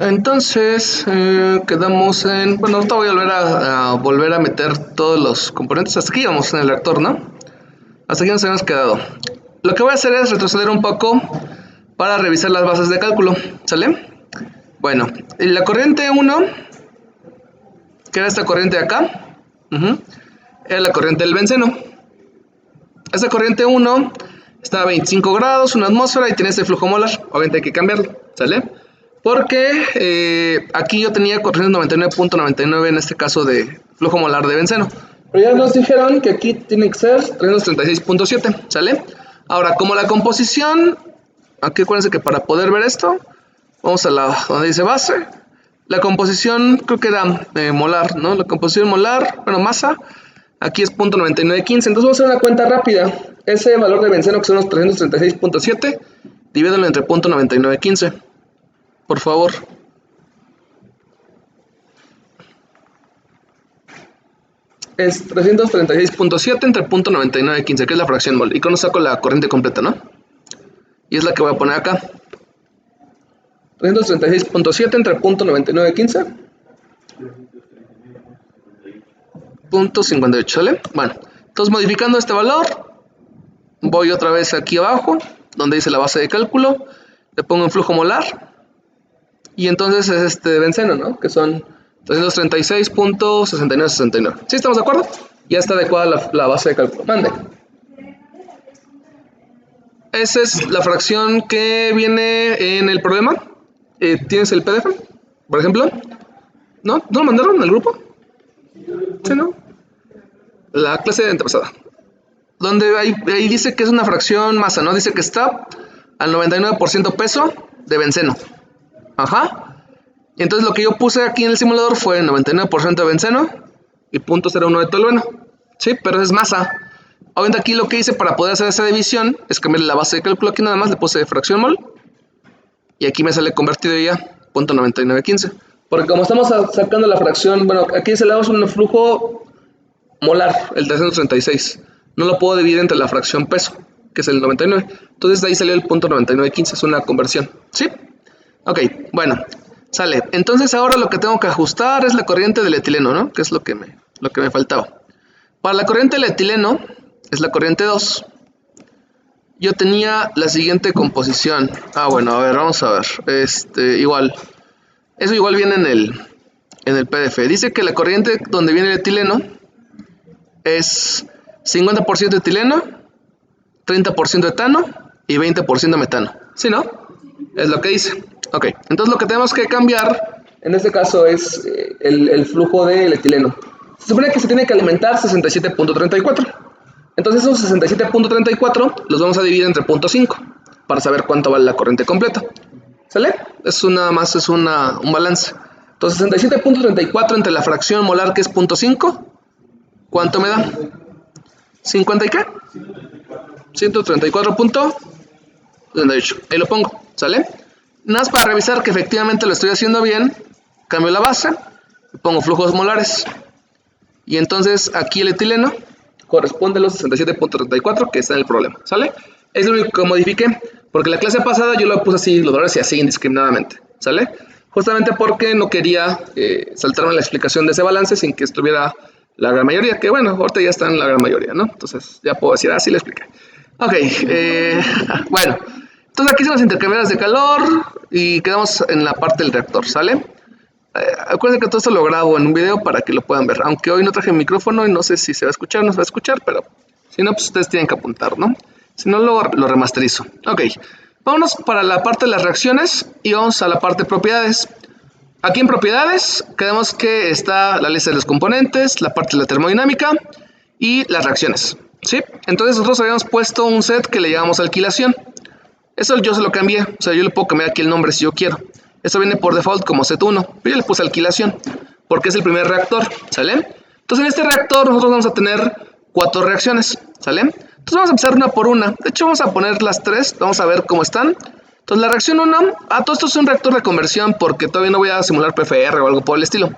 Entonces, quedamos en... Bueno, ahorita voy a volver a meter todos los componentes. Hasta aquí vamos en el reactor, ¿no? Hasta aquí nos habíamos quedado. Lo que voy a hacer es retroceder un poco para revisar las bases de cálculo, ¿sale? Bueno, la corriente 1, que era esta corriente de acá, era la corriente del benceno. Esta corriente 1 está a 25 grados, una atmósfera y tiene este flujo molar. Obviamente hay que cambiarlo, ¿sale? Porque aquí yo tenía 499.99 en este caso de flujo molar de benceno. Pero ya nos dijeron que aquí tiene que ser 336.7, ¿sale? Ahora, como la composición, aquí acuérdense que para poder ver esto, vamos a donde dice base. La composición creo que era molar, ¿no? La composición molar, bueno, masa, aquí es 0.9915. Entonces vamos a hacer una cuenta rápida. Ese valor de benceno que son los 336.7, divídelo entre 0.9915. Por favor. Es 336.7 entre 0.9915, que es la fracción mol. Y con eso saco la corriente completa, ¿no? Y es la que voy a poner acá. 336.7 entre 0.9915. 0.58, ¿sale? Bueno, entonces modificando este valor, voy otra vez aquí abajo, donde dice la base de cálculo, le pongo en flujo molar. Y entonces es este benceno, ¿no? Que son 336.6969. ¿Sí estamos de acuerdo? Ya está adecuada la base de cálculo. Mande. Esa es la fracción que viene en el problema. ¿Tienes el PDF, por ejemplo? ¿No? ¿No lo mandaron en el grupo? Sí, ¿no? La clase de antepasada. Donde ahí dice que es una fracción masa, ¿no? Dice que está al 99% peso de benceno. Ajá. Y entonces lo que yo puse aquí en el simulador fue 99% de benceno y 0.01 de tolueno. Sí, pero es masa. Obviamente aquí lo que hice para poder hacer esa división es cambiarle la base de cálculo. Aquí nada más le puse fracción mol. Y aquí me sale convertido ya 0.9915. Porque como estamos sacando la fracción, bueno, aquí se le damos un flujo molar, el 336. No lo puedo dividir entre la fracción peso, que es el 99. Entonces de ahí salió el 0.9915, es una conversión. ¿Sí? Ok, bueno, sale. Entonces ahora lo que tengo que ajustar es la corriente del etileno, ¿no? Que es lo que me faltaba. Para la corriente del etileno, es la corriente 2. Yo tenía la siguiente composición. Bueno, a ver, vamos a ver. Igual. Eso igual viene en el PDF. Dice que la corriente donde viene el etileno es 50% etileno, 30% etano y 20% metano. ¿Sí, no? Es lo que dice. Ok, entonces lo que tenemos que cambiar en este caso es el flujo del etileno. Se supone que se tiene que alimentar 67.34. Entonces esos 67.34 los vamos a dividir entre 0.5 para saber cuánto vale la corriente completa. ¿Sale? Nada más es un balance. Entonces 67.34 entre la fracción molar que es 0.5, ¿cuánto me da? ¿50 y qué? 134.78. Ahí lo pongo, ¿sale? Nada más para revisar que efectivamente lo estoy haciendo bien, cambio la base y pongo flujos molares. Y entonces aquí el etileno corresponde a los 67.34 que está en el problema, ¿sale? Es lo único que modifiqué, porque la clase pasada yo lo puse así, los valores y así indiscriminadamente, ¿sale? Justamente porque no quería saltarme la explicación de ese balance sin que estuviera la gran mayoría, que bueno, ahorita ya están la gran mayoría, ¿no? Entonces ya puedo decir, así lo expliqué. Ok, bueno, entonces aquí son las intercambiadoras de calor y quedamos en la parte del reactor, ¿sale? Acuérdense que todo esto lo grabo en un video para que lo puedan ver, aunque hoy no traje el micrófono y no sé si se va a escuchar o no se va a escuchar, pero si no, pues ustedes tienen que apuntar, ¿no? Si no, lo remasterizo. Ok, vámonos para la parte de las reacciones y vamos a la parte de propiedades. Aquí en propiedades, quedamos que está la lista de los componentes, la parte de la termodinámica y las reacciones, ¿sí? Entonces nosotros habíamos puesto un set que le llamamos alquilación. Eso yo se lo cambié, o sea, yo le puedo cambiar aquí el nombre si yo quiero. Eso viene por default como set 1, pero yo le puse alquilación, porque es el primer reactor, ¿sale? Entonces en este reactor nosotros vamos a tener 4 reacciones, ¿sale? Entonces vamos a empezar una por una. De hecho vamos a poner las 3, vamos a ver cómo están. Entonces la reacción 1, todo esto es un reactor de conversión porque todavía no voy a simular PFR o algo por el estilo.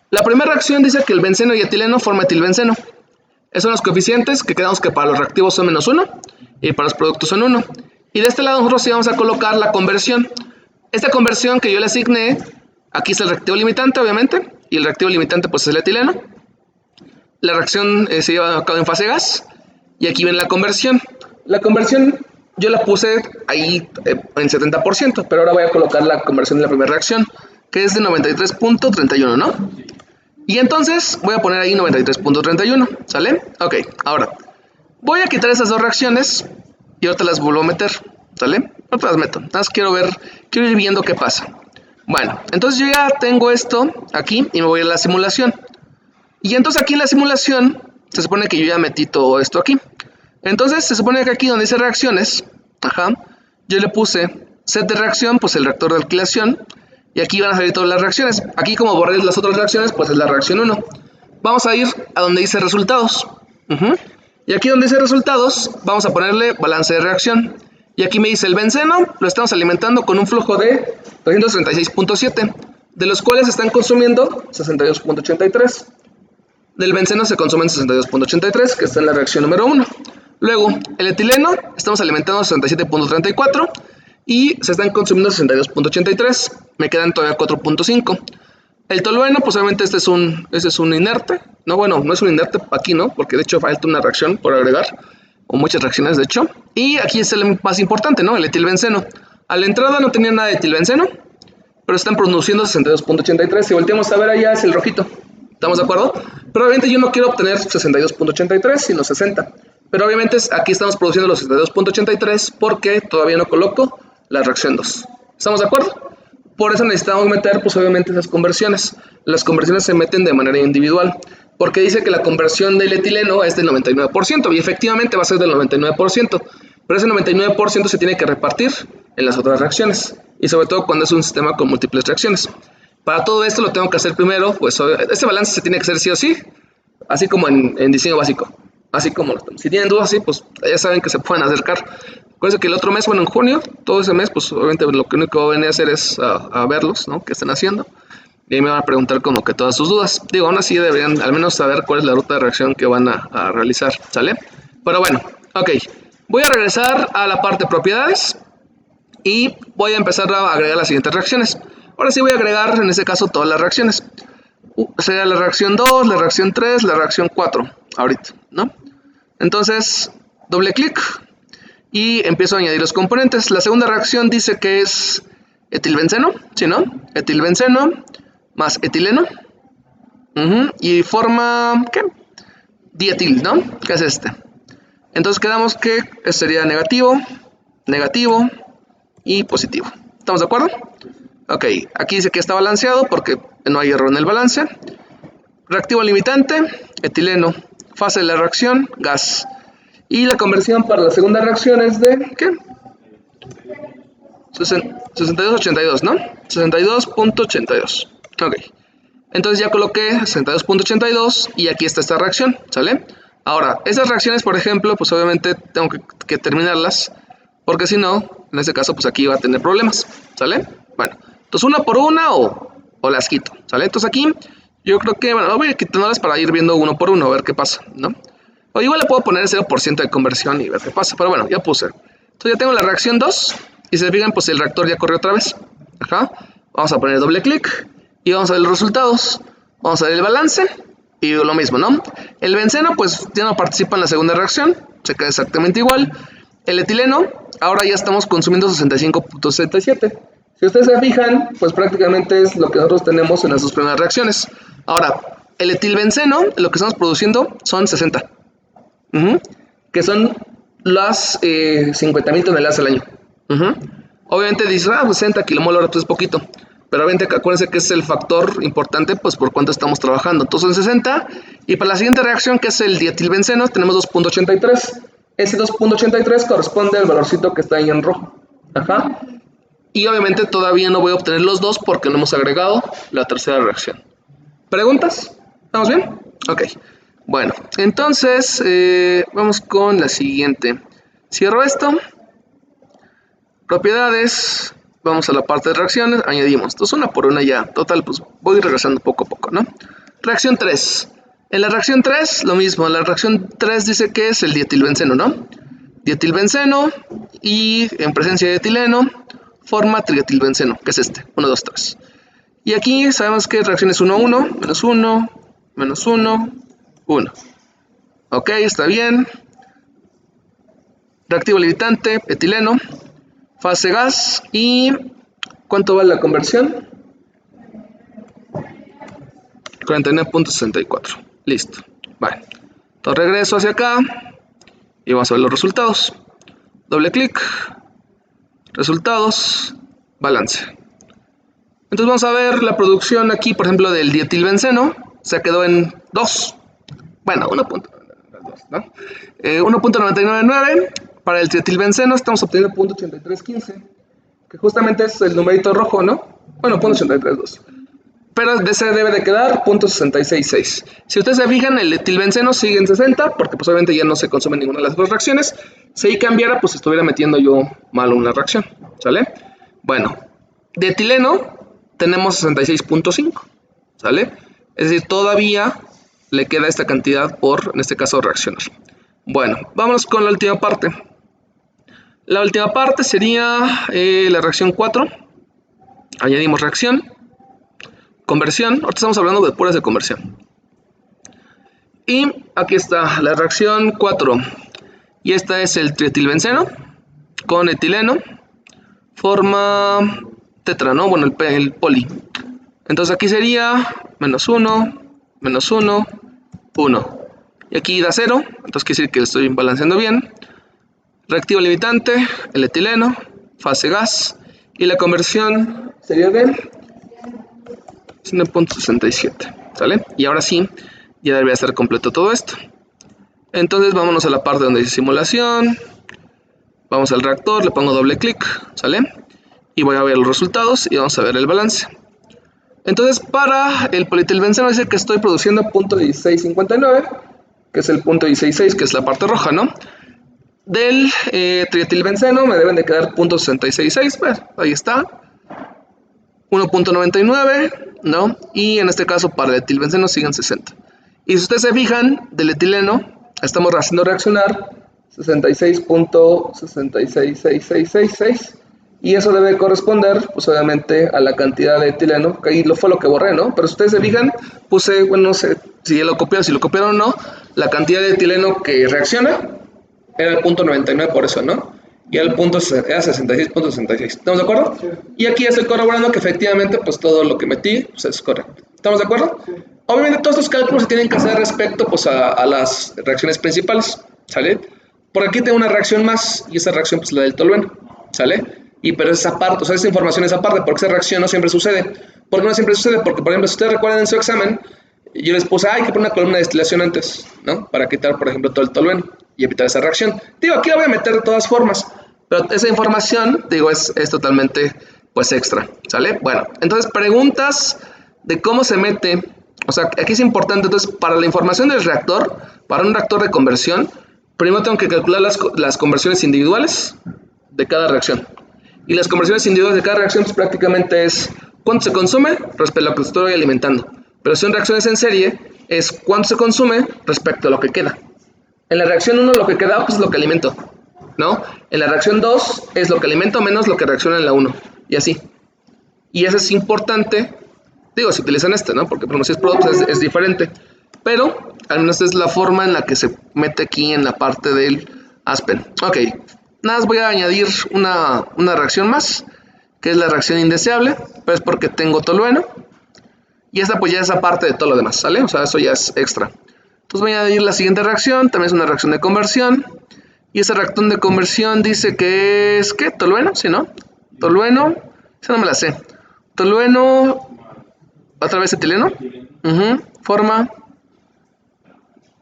La primera reacción dice que el benceno y etileno forman etilbenceno. Esos son los coeficientes que quedamos que para los reactivos son -1 y para los productos son 1. Y de este lado nosotros sí vamos a colocar la conversión. Esta conversión que yo le asigné Aquí está el reactivo limitante, obviamente, y el reactivo limitante pues es el etileno. La reacción se lleva a cabo en fase gas, y aquí viene la conversión. La conversión yo la puse ahí en 70%, pero ahora voy a colocar la conversión de la primera reacción, que es de 93.31, ¿no? Y entonces voy a poner ahí 93.31, ¿sale? Ok, ahora voy a quitar esas dos reacciones y ahorita las vuelvo a meter, ¿sale? Ahorita las meto, nada más quiero ir viendo qué pasa. Bueno, entonces yo ya tengo esto aquí y me voy a la simulación. Y entonces aquí en la simulación se supone que yo ya metí todo esto aquí. Entonces se supone que aquí donde dice reacciones, yo le puse set de reacción, pues el reactor de alquilación. Y aquí van a salir todas las reacciones. Aquí como borré las otras reacciones, pues es la reacción 1. Vamos a ir a donde dice resultados. Y aquí donde dice resultados, vamos a ponerle balance de reacción. Y aquí me dice el benceno, lo estamos alimentando con un flujo de 236.7, de los cuales se están consumiendo 62.83. Del benceno se consumen 62.83, que está en la reacción número 1. Luego, el etileno, estamos alimentando 67.34 y se están consumiendo 62.83. Me quedan todavía 4.5. El tolueno, pues obviamente este es un inerte. No, bueno, no es un inerte aquí, ¿no? Porque de hecho falta una reacción por agregar, o muchas reacciones de hecho. Y aquí es el más importante, ¿no? El etilbenceno. A la entrada no tenía nada de etilbenceno, pero están produciendo 62.83. Si volteamos a ver allá es el rojito. ¿Estamos de acuerdo? Pero obviamente yo no quiero obtener 62.83, sino 60. Pero obviamente aquí estamos produciendo los 62.83 porque todavía no coloco la reacción 2. ¿Estamos de acuerdo? Por eso necesitamos meter, pues obviamente, esas conversiones. Las conversiones se meten de manera individual, porque dice que la conversión del etileno es del 99%, y efectivamente va a ser del 99%, pero ese 99% se tiene que repartir en las otras reacciones, y sobre todo cuando es un sistema con múltiples reacciones. Para todo esto lo tengo que hacer primero, pues este balance se tiene que hacer sí o sí, así como en diseño básico. Así como si tienen dudas así, pues ya saben que se pueden acercar. Acuérdense que el otro mes, bueno, en junio, todo ese mes, pues obviamente lo único que voy a venir a hacer es a verlos, ¿no? ¿Qué están haciendo? Y ahí me van a preguntar como que todas sus dudas. Digo, aún así deberían al menos saber cuál es la ruta de reacción que van a realizar, ¿sale? Pero bueno, ok. Voy a regresar a la parte de propiedades y voy a empezar a agregar las siguientes reacciones. Ahora sí voy a agregar, en este caso, todas las reacciones. Sería la reacción 2, la reacción 3, la reacción 4, ahorita, ¿no? Entonces, doble clic y empiezo a añadir los componentes. La segunda reacción dice que es etilbenceno, ¿sí, no? Etilbenceno más etileno. Y forma, ¿qué? Dietil, ¿no? Que es este. Entonces quedamos que sería negativo, negativo y positivo. ¿Estamos de acuerdo? Ok, aquí dice que está balanceado porque no hay error en el balance. Reactivo limitante, etileno. Fase de la reacción, gas. Y la conversión para la segunda reacción es de, ¿qué? 62.82, ¿no? 62.82. Ok. Entonces ya coloqué 62.82 y aquí está esta reacción, ¿sale? Ahora, esas reacciones, por ejemplo, pues obviamente tengo que terminarlas, porque si no, en este caso, pues aquí va a tener problemas, ¿sale? Bueno, entonces una por una o las quito, ¿sale? Entonces aquí yo creo que, bueno, voy a quitándolas para ir viendo uno por uno, a ver qué pasa, ¿no? O igual le puedo poner el 0% de conversión y ver qué pasa, pero bueno, ya puse. Entonces ya tengo la reacción 2 y si se fijan, pues el reactor ya corrió otra vez. Vamos a poner doble clic y vamos a ver los resultados. Vamos a ver el balance y lo mismo, ¿no? El benceno, pues ya no participa en la segunda reacción, se queda exactamente igual. El etileno, ahora ya estamos consumiendo 65.67. Si ustedes se fijan, pues prácticamente es lo que nosotros tenemos en las dos primeras reacciones. Ahora, el etilbenceno, lo que estamos produciendo son 60. Que son las 50.000 toneladas al año. Obviamente dices, 60 kilomol hora, pues es poquito. Pero obviamente acuérdense que es el factor importante, pues por cuánto estamos trabajando. Entonces son 60. Y para la siguiente reacción, que es el dietilbenceno, tenemos 2.83. Ese 2.83 corresponde al valorcito que está ahí en rojo. Y obviamente todavía no voy a obtener los dos porque no hemos agregado la tercera reacción. ¿Preguntas? ¿Estamos bien? Ok. Bueno, entonces vamos con la siguiente. Cierro esto. Propiedades. Vamos a la parte de reacciones. Añadimos. Entonces una por una ya. Total, pues voy regresando poco a poco, ¿no? Reacción 3. En la reacción 3, lo mismo. La reacción 3 dice que es el dietilbenceno, ¿no? Dietilbenceno y en presencia de etileno forma trietilbenceno, que es este. 1, 2, 3. Y aquí sabemos que reacción es 1, 1, menos 1, menos 1, 1. Ok, está bien. Reactivo limitante, etileno, fase gas. ¿Y cuánto vale la conversión? 49.64. Listo. Vale. Entonces regreso hacia acá y vamos a ver los resultados. Doble clic, resultados, balance. Entonces vamos a ver la producción aquí, por ejemplo, del dietilbenceno. Se quedó en 2. Bueno, 1.99, ¿no? 1.999. Para el dietilbenceno estamos obteniendo 0.8315, que justamente es el numerito rojo, ¿no? Bueno, 0.832. Pero de ese debe de quedar 0.666. Si ustedes se fijan, el etilbenceno sigue en 60, porque pues obviamente ya no se consume ninguna de las dos reacciones. Si ahí cambiara, pues estuviera metiendo yo mal una reacción, ¿sale? Bueno, de etileno tenemos 66.5, ¿sale? Es decir, todavía le queda esta cantidad por, en este caso, reaccionar. Bueno, vámonos con la última parte. La última parte sería la reacción 4. Añadimos reacción. Conversión, ahorita estamos hablando de puras de conversión. Y aquí está la reacción 4. Y esta es el trietilbenceno con etileno. Forma tetra, ¿no? Bueno, el poli. Entonces aquí sería menos 1, menos 1, 1. Y aquí da 0, entonces quiere decir que estoy balanceando bien. Reactivo limitante, el etileno, fase gas. Y la conversión sería de 1.67, ¿sale? Y ahora sí, ya debería estar completo todo esto. Entonces vámonos a la parte donde dice simulación. Vamos al reactor, le pongo doble clic, ¿sale? Y voy a ver los resultados y vamos a ver el balance. Entonces para el polietilbenceno dice que estoy produciendo 0.1659, que es el 0.166, que es la parte roja, ¿no? Del trietilbenceno me deben de quedar 0.666, bueno, ahí está. 1.99, ¿no? Y en este caso para el etilbenceno siguen 60. Y si ustedes se fijan, del etileno estamos haciendo reaccionar 66.666666. Y eso debe corresponder, pues obviamente, a la cantidad de etileno, que ahí fue lo que borré, ¿no? Pero si ustedes se fijan, puse, bueno, no sé si lo copiaron o no, la cantidad de etileno que reacciona era el 0.99, por eso, ¿no? Y el punto era 66.66. ¿Estamos de acuerdo? Sí. Y aquí estoy corroborando que efectivamente, pues todo lo que metí pues, es correcto. ¿Estamos de acuerdo? Sí. Obviamente todos estos cálculos se tienen que hacer respecto pues, a las reacciones principales, ¿sale? Por aquí tengo una reacción más, y esa reacción pues la del tolueno, ¿sale? Y pero esa parte, o sea, esa información es aparte, porque esa reacción no siempre sucede. ¿Por qué no siempre sucede? Porque, por ejemplo, si ustedes recuerdan en su examen, yo les puse, hay que poner una columna de destilación antes, ¿no? Para quitar, por ejemplo, todo el tolueno y evitar esa reacción. Digo, aquí la voy a meter de todas formas, pero esa información, digo, es totalmente, pues, extra, ¿sale? Bueno, entonces, preguntas de cómo se mete, o sea, aquí es importante, entonces, para la información del reactor, para un reactor de conversión, primero tengo que calcular las conversiones individuales de cada reacción. Y las conversiones individuales de cada reacción, pues, prácticamente es cuánto se consume respecto a lo que estoy alimentando. Pero si son reacciones en serie, es cuánto se consume respecto a lo que queda. En la reacción 1 lo que queda pues, es lo que alimento, ¿no? En la reacción 2 es lo que alimento menos lo que reacciona en la 1, y así. Y eso es importante, digo, si utilizan ¿no? Porque por ejemplo, si es producto es diferente. Pero al menos es la forma en la que se mete aquí en la parte del Aspen. Ok, nada más voy a añadir una reacción más, que es la reacción indeseable, pero es porque tengo tolueno. Y esta pues ya es aparte de todo lo demás, ¿sale? O sea, eso ya es extra. Entonces voy a añadir la siguiente reacción, también es una reacción de conversión. Y esa reacción de conversión dice que es, ¿qué? ¿Tolueno? ¿Sí, no? Tolueno, esa no me la sé. Tolueno, otra vez etileno. Forma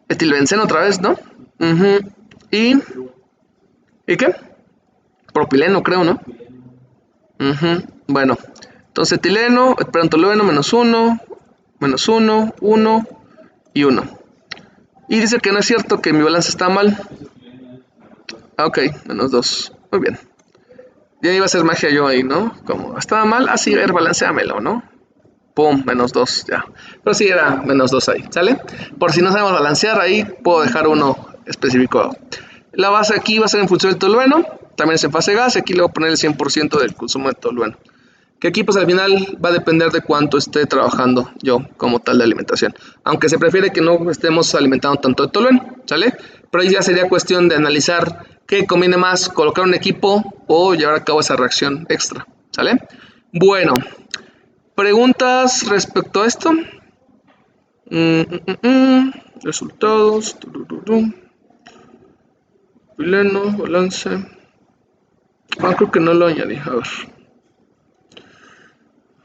etilbenceno otra vez, ¿no? ¿Y qué? Propileno, creo, ¿no? Bueno, entonces etileno, tolueno, menos 1, 1 y 1. Y dice que no es cierto, que mi balance está mal. Ok, menos 2. Muy bien. Ya iba a hacer magia yo ahí, ¿no? Como estaba mal, así, a ver, balanceámelo, ¿no? Pum, menos 2, ya. Pero sí era menos 2 ahí, ¿sale? Por si no sabemos balancear, ahí puedo dejar uno específico. La base aquí va a ser en función del tolueno. También es en fase gas, y aquí le voy a poner el 100% del consumo de tolueno. que aquí pues al final va a depender de cuánto esté trabajando yo como tal de alimentación. Aunque se prefiere que no estemos alimentando tanto de tolueno, ¿sale? Pero ahí ya sería cuestión de analizar qué conviene más, colocar un equipo o llevar a cabo esa reacción extra, ¿sale? Bueno, ¿preguntas respecto a esto? Resultados. Pileno, balance. Creo que no lo añadí. A ver.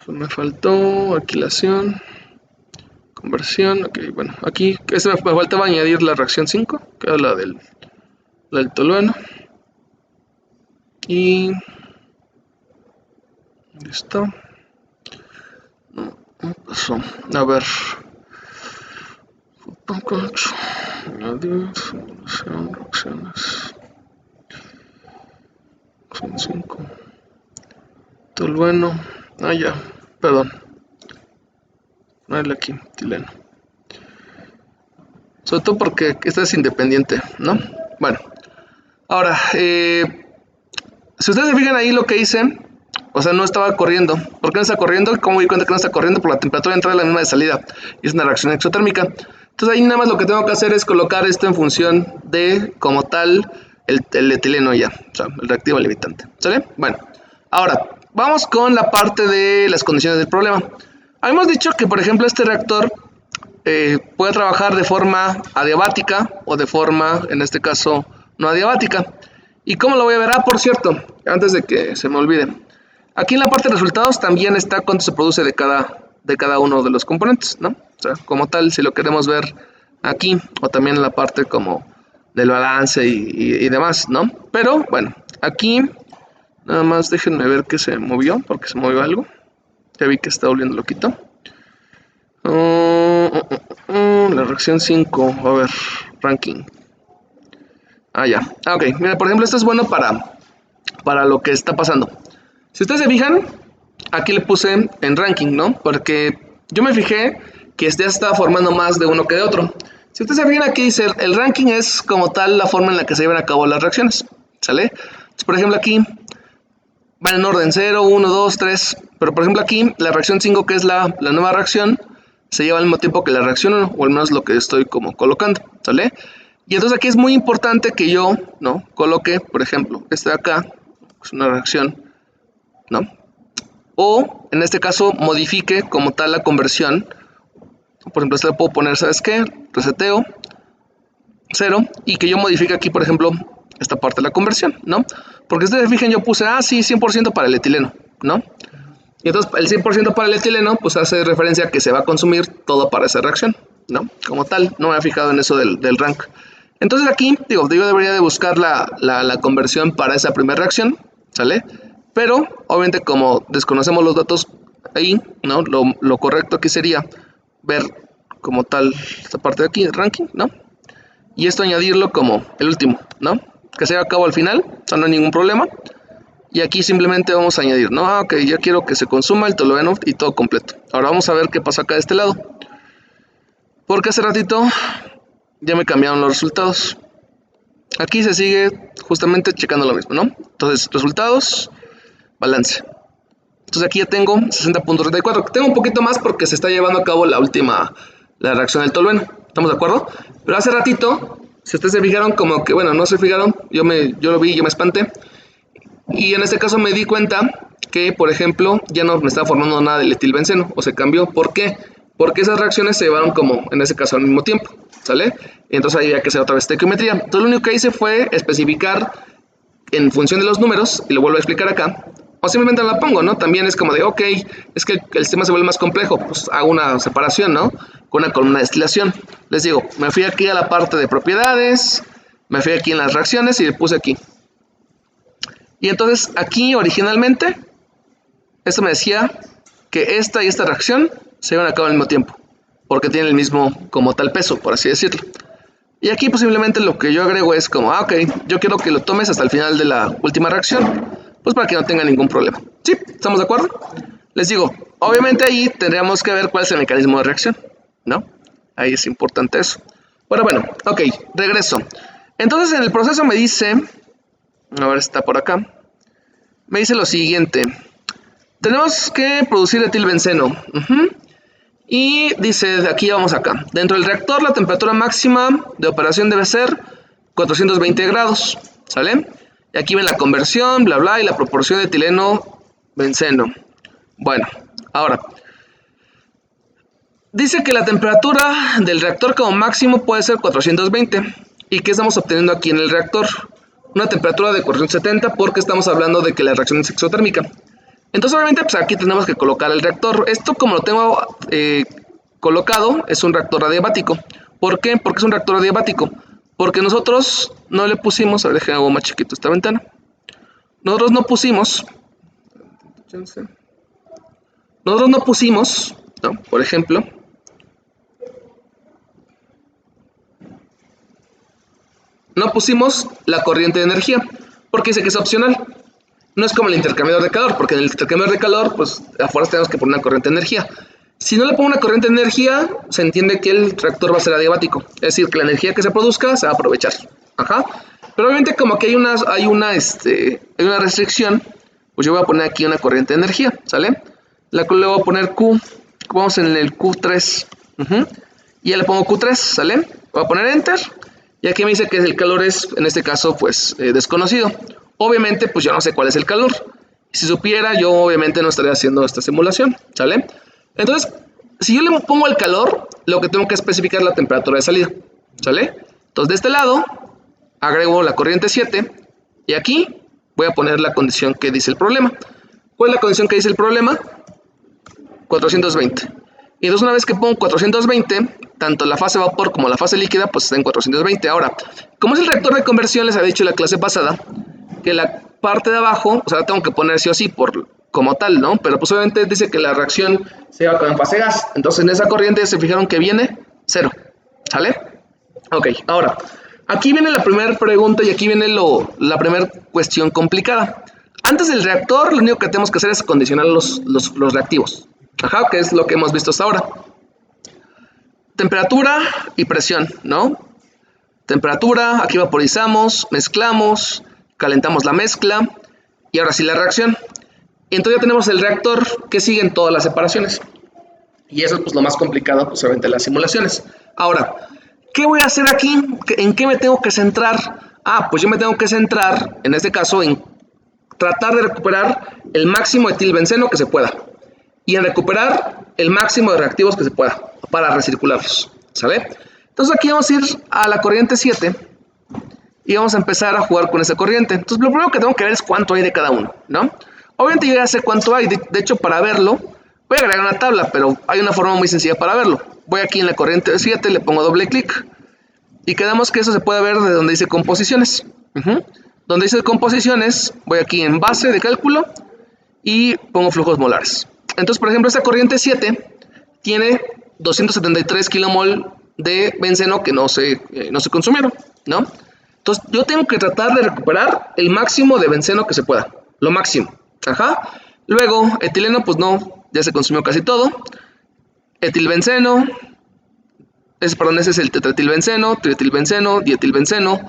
Me faltó alquilación. Conversión. Ok, bueno. Aquí me faltaba añadir la reacción 5, que era la del tolueno. Y... ¿listo? No pasó. A ver. Añadir, formulación, reacciones. Son 5. Tolueno. Ya, perdón. Ponerle aquí, tileno. Sobre todo porque esta es independiente, ¿no? Bueno. Ahora, si ustedes se fijan ahí lo que hice, o sea, no estaba corriendo. ¿Por qué no está corriendo? ¿Cómo me di cuenta que no está corriendo? Por la temperatura de entrada es la misma de salida. Y es una reacción exotérmica. Entonces ahí nada más lo que tengo que hacer es colocar esto en función de, como tal, el etileno ya. O sea, el reactivo limitante. ¿Sale? Bueno, ahora, vamos con la parte de las condiciones del problema. Habíamos dicho que, por ejemplo, este reactor puede trabajar de forma adiabática o de forma, en este caso, no adiabática. ¿Y cómo lo voy a ver? Por cierto, antes de que se me olvide. Aquí en la parte de resultados también está cuánto se produce de cada uno de los componentes, ¿no? O sea, como tal, si lo queremos ver aquí, o también en la parte como del balance y demás, ¿no? Pero, bueno, aquí, nada más déjenme ver que se movió, porque se movió algo. Ya vi que está volviendo loquito. La reacción 5, a ver, ranking. Ya. Ok, mira, por ejemplo, esto es bueno para lo que está pasando. Si ustedes se fijan, aquí le puse en ranking, ¿no? Porque yo me fijé que ya se estaba formando más de uno que de otro. Si ustedes se fijan aquí dice, el ranking es como tal la forma en la que se llevan a cabo las reacciones, ¿sale? Entonces, por ejemplo, aquí van en orden 0, 1, 2, 3. Pero por ejemplo aquí, la reacción 5, que es la nueva reacción, se lleva al mismo tiempo que la reacción 1, o al menos lo que estoy como colocando, ¿sale? Y entonces aquí es muy importante que yo, ¿no? Coloque, por ejemplo, este de acá, es una reacción, ¿no? O, en este caso, modifique como tal la conversión. Por ejemplo, este le puedo poner, ¿sabes qué? Reseteo, 0, y que yo modifique aquí, por ejemplo, esta parte de la conversión, ¿no? Porque ustedes se fijan, yo puse, sí, 100% para el etileno, ¿no? Y entonces el 100% para el etileno, pues hace referencia a que se va a consumir todo para esa reacción, ¿no? Como tal, no me había fijado en eso del rank. Entonces aquí, digo, yo debería de buscar la conversión para esa primera reacción, ¿sale? Pero, obviamente, como desconocemos los datos ahí, ¿no? Lo correcto aquí sería ver como tal esta parte de aquí, el ranking, ¿no? Y esto añadirlo como el último, ¿no? Que se lleve a cabo al final, o sea, no hay ningún problema. Y aquí simplemente vamos a añadir, ¿no? Ok, ya quiero que se consuma el tolueno y todo completo. Ahora vamos a ver qué pasa acá de este lado. Porque hace ratito ya me cambiaron los resultados. Aquí se sigue justamente checando lo mismo, ¿no? Entonces, resultados, balance. Entonces aquí ya tengo 60.34. Tengo un poquito más porque se está llevando a cabo la reacción del tolueno. ¿Estamos de acuerdo? Pero hace ratito, si ustedes se fijaron, como que, bueno, no se fijaron, yo lo vi, yo me espanté. Y en este caso me di cuenta que, por ejemplo, ya no me estaba formando nada del etilbenceno, o se cambió. ¿Por qué? Porque esas reacciones se llevaron como, en ese caso, al mismo tiempo, ¿sale? Y entonces ahí había que hacer otra vez estequiometría. Entonces lo único que hice fue especificar en función de los números, y lo vuelvo a explicar acá, o simplemente la pongo, ¿no? También es como de, ok, es que el sistema se vuelve más complejo, pues hago una separación, ¿no? Con una columna de destilación. Les digo, me fui aquí a la parte de propiedades, me fui aquí en las reacciones y le puse aquí. Y entonces aquí originalmente, esto me decía que esta y esta reacción se llevan a cabo al mismo tiempo, porque tienen el mismo como tal peso, por así decirlo. Y aquí posiblemente lo que yo agrego es como, ok, yo quiero que lo tomes hasta el final de la última reacción, pues para que no tenga ningún problema. ¿Sí? ¿Estamos de acuerdo? Les digo, obviamente ahí tendríamos que ver cuál es el mecanismo de reacción, ¿no? Ahí es importante eso. Bueno, ok, regreso. Entonces en el proceso me dice, a ver, está por acá, me dice lo siguiente. tenemos que producir etilbenceno. Y dice, de aquí vamos acá. Dentro del reactor la temperatura máxima de operación debe ser 420 grados. ¿Sale? Y aquí ven la conversión, bla, bla, y la proporción de etileno-benceno. Bueno, ahora. Dice que la temperatura del reactor como máximo puede ser 420. ¿Y qué estamos obteniendo aquí en el reactor? Una temperatura de 470 porque estamos hablando de que la reacción es exotérmica. Entonces obviamente pues aquí tenemos que colocar el reactor. Esto como lo tengo colocado es un reactor adiabático. ¿Por qué? Porque es un reactor adiabático. Porque nosotros no le pusimos, a ver, déjenme hago más chiquito esta ventana. Nosotros no pusimos, ¿no? Por ejemplo, no pusimos la corriente de energía, porque dice que es opcional. No es como el intercambiador de calor, porque en el intercambiador de calor, pues afuera tenemos que poner una corriente de energía. Si no le pongo una corriente de energía, se entiende que el reactor va a ser adiabático. Es decir, que la energía que se produzca se va a aprovechar. Ajá. Pero obviamente como que hay una restricción, pues yo voy a poner aquí una corriente de energía, ¿sale? La cual le voy a poner Q, vamos en el Q3. Y ya le pongo Q3, ¿sale? Voy a poner Enter. Y aquí me dice que el calor es, en este caso, pues desconocido. Obviamente, pues yo no sé cuál es el calor. Si supiera, yo obviamente no estaría haciendo esta simulación, ¿sale? Entonces, si yo le pongo el calor, lo que tengo que especificar es la temperatura de salida, ¿sale? Entonces, de este lado, agrego la corriente 7 y aquí voy a poner la condición que dice el problema. ¿Cuál es la condición que dice el problema? 420. Y entonces, una vez que pongo 420, tanto la fase vapor como la fase líquida, pues está en 420. Ahora, como es el reactor de conversión, les había dicho en la clase pasada, que la parte de abajo, o sea, la tengo que poner sí o sí como tal, ¿no? Pero pues obviamente dice que la reacción se va en fase gas. Entonces en esa corriente se fijaron que viene 0. ¿Sale? Ok, ahora, aquí viene la primera pregunta y aquí viene la primera cuestión complicada. Antes del reactor, lo único que tenemos que hacer es condicionar los reactivos. Ajá, que es lo que hemos visto hasta ahora. Temperatura y presión, ¿no? Temperatura, aquí vaporizamos, mezclamos, calentamos la mezcla y ahora sí la reacción. Y entonces ya tenemos el reactor que sigue en todas las separaciones. Y eso es pues lo más complicado, pues obviamente las simulaciones. Ahora, ¿qué voy a hacer aquí? ¿En qué me tengo que centrar? Ah, pues yo me tengo que centrar, en este caso, en tratar de recuperar el máximo de etilbenceno que se pueda. Y en recuperar el máximo de reactivos que se pueda, para recircularlos, ¿sale? Entonces aquí vamos a ir a la corriente 7 y vamos a empezar a jugar con esa corriente. Entonces lo primero que tengo que ver es cuánto hay de cada uno, ¿no? Obviamente yo ya sé cuánto hay, de hecho para verlo voy a agregar una tabla, pero hay una forma muy sencilla para verlo. Voy aquí en la corriente 7, le pongo doble clic y quedamos que eso se puede ver de donde dice composiciones. Donde dice composiciones, voy aquí en base de cálculo y pongo flujos molares. Entonces, por ejemplo, esta corriente 7 tiene 273 kilomol de benceno que no se consumieron, ¿no? Entonces, yo tengo que tratar de recuperar el máximo de benceno que se pueda, lo máximo. Ajá. Luego, etileno, pues no, ya se consumió casi todo. Etilbenceno, ese es el tetraetilbenceno, trietilbenceno, dietilbenceno.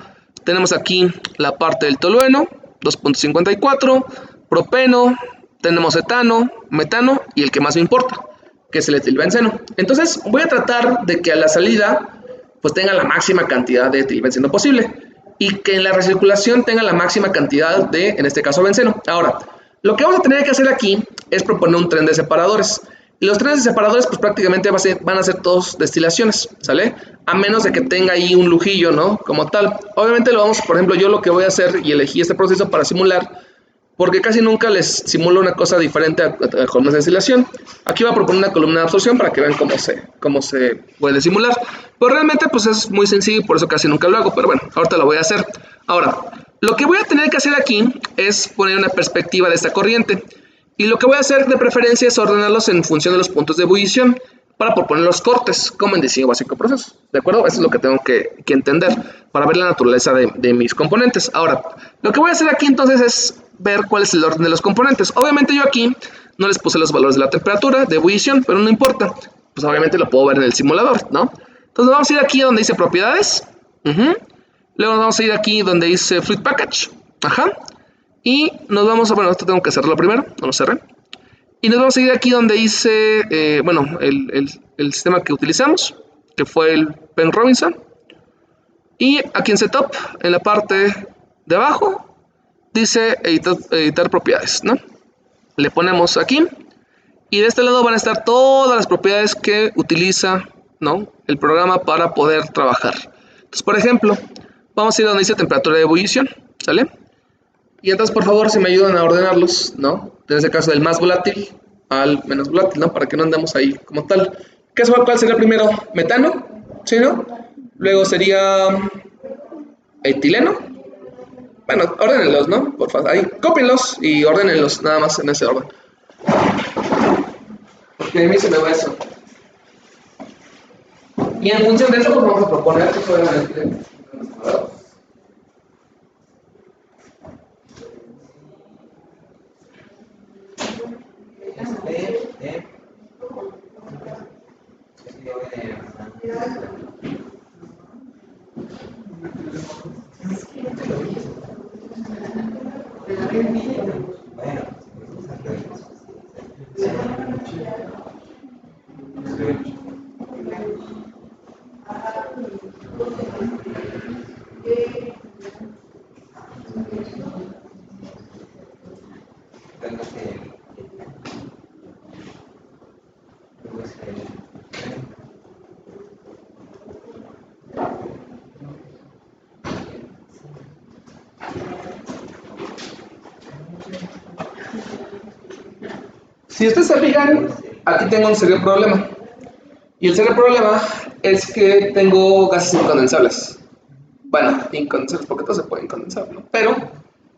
Tenemos aquí la parte del tolueno, 2.54, propeno, tenemos etano, metano y el que más me importa, que es el etilbenceno. Entonces, voy a tratar de que a la salida, pues tenga la máxima cantidad de etilbenceno posible y que en la recirculación tenga la máxima cantidad de, en este caso, benceno. Ahora, lo que vamos a tener que hacer aquí es proponer un tren de separadores. Y los trenes de separadores, pues prácticamente van a ser todos destilaciones, ¿sale? A menos de que tenga ahí un lujillo, ¿no? Como tal. Obviamente por ejemplo, yo lo que voy a hacer, y elegí este proceso para simular, porque casi nunca les simulo una cosa diferente a columnas de destilación. Aquí voy a proponer una columna de absorción para que vean cómo se puede simular. Pero realmente, pues es muy sencillo y por eso casi nunca lo hago. Pero bueno, ahorita lo voy a hacer. Ahora, lo que voy a tener que hacer aquí es poner una perspectiva de esta corriente. Y lo que voy a hacer de preferencia es ordenarlos en función de los puntos de ebullición para proponer los cortes, como en diseño básico de procesos. ¿De acuerdo? Eso es lo que tengo que entender para ver la naturaleza de mis componentes. Ahora, lo que voy a hacer aquí entonces es ver cuál es el orden de los componentes. Obviamente yo aquí no les puse los valores de la temperatura, de ebullición, pero no importa. Pues obviamente lo puedo ver en el simulador, ¿no? Entonces vamos a ir aquí donde dice propiedades. Luego vamos a ir aquí donde dice fluid package. Ajá. Y nos vamos a... Bueno, esto tengo que cerrarlo primero. No lo cerré. Y nos vamos a seguir aquí donde dice, bueno, el sistema que utilizamos, que fue el Penn Robinson. Y aquí en Setup, en la parte de abajo, dice editar propiedades, ¿no? Le ponemos aquí. Y de este lado van a estar todas las propiedades que utiliza, ¿no?, el programa para poder trabajar. Entonces, por ejemplo, vamos a ir donde dice temperatura de ebullición, ¿sale? Y entonces, por favor, si me ayudan a ordenarlos, ¿no? En este caso, del más volátil al menos volátil, ¿no? Para que no andemos ahí como tal. ¿Cuál sería primero? Metano, ¿sí, no? Luego sería etileno. Bueno, ordénenlos, ¿no? Por favor, ahí, cópienlos y ordénenlos nada más en ese orden. Porque a mí se me va eso. Y en función de eso, pues vamos a proponer que obviamente si ustedes se fijan, aquí tengo un serio problema. Y el serio problema es que tengo gases incondensables. Bueno, incondensables porque todos se pueden condensar, ¿no? Pero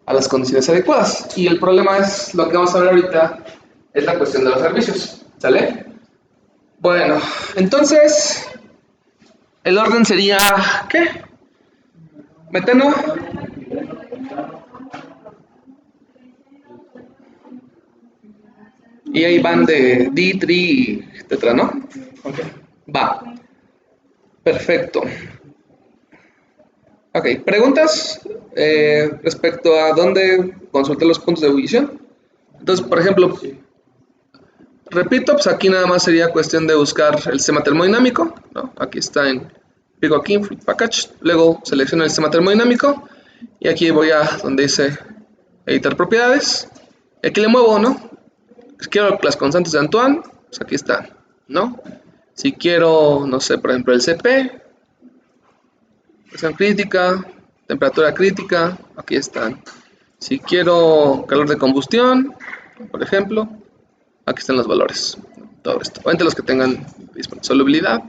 a las condiciones adecuadas. Y el problema es, lo que vamos a ver ahorita, es la cuestión de los servicios, ¿sale? Bueno, entonces, el orden sería, ¿qué? Metano. Y ahí van de di, tri, tetra, ¿no? Ok, va. Perfecto. Ok, ¿preguntas respecto a dónde consultar los puntos de ebullición? Entonces, por ejemplo, repito, pues aquí nada más sería cuestión de buscar el sistema termodinámico, ¿no? Aquí está pico aquí, Fluid Package, luego selecciono el sistema termodinámico y aquí voy a donde dice editar propiedades. Aquí le muevo, ¿no? Si quiero las constantes de Antoine, pues aquí está, ¿no? Si quiero, no sé, por ejemplo, el CP, presión crítica, temperatura crítica, aquí están. Si quiero calor de combustión, por ejemplo, aquí están los valores, todo esto. Obviamente los que tengan solubilidad,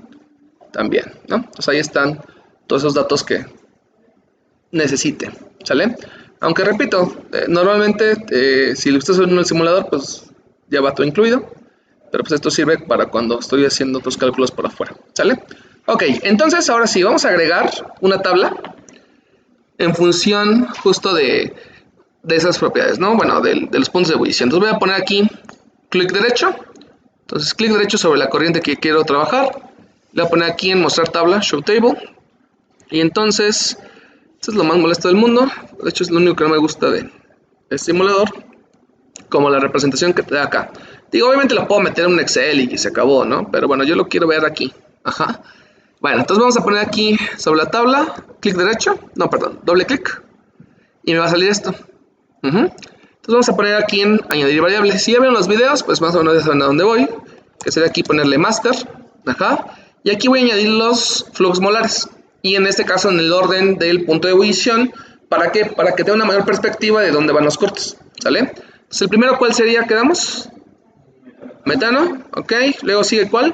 también, ¿no? Entonces ahí están todos esos datos que necesite, ¿sale? Aunque repito, normalmente si lo estoy haciendo en el simulador, pues ya va todo incluido, pero pues esto sirve para cuando estoy haciendo otros cálculos por afuera, ¿sale? Ok, entonces ahora sí, vamos a agregar una tabla en función justo de esas propiedades, ¿no? Bueno, de los puntos de ebullición. Entonces voy a poner aquí clic derecho, entonces clic derecho sobre la corriente que quiero trabajar, le voy a poner aquí en mostrar tabla, show table, y entonces, esto es lo más molesto del mundo, de hecho es lo único que no me gusta de este simulador, como la representación que te da acá. Digo, obviamente la puedo meter en un Excel y se acabó, ¿no? Pero bueno, yo lo quiero ver aquí. Ajá. Bueno, entonces vamos a poner aquí sobre la tabla, clic derecho, no, perdón, doble clic, y me va a salir esto. Entonces vamos a poner aquí en añadir variables. Si ya vieron los videos, pues más o menos ya saben a dónde voy, que sería aquí ponerle master, ajá, y aquí voy a añadir los flujos molares, y en este caso en el orden del punto de ebullición. ¿Para qué? Para que tenga una mayor perspectiva de dónde van los cortes, ¿sale? Entonces el primero, ¿cuál sería? ¿Quedamos? Metano, ok, luego sigue ¿cuál?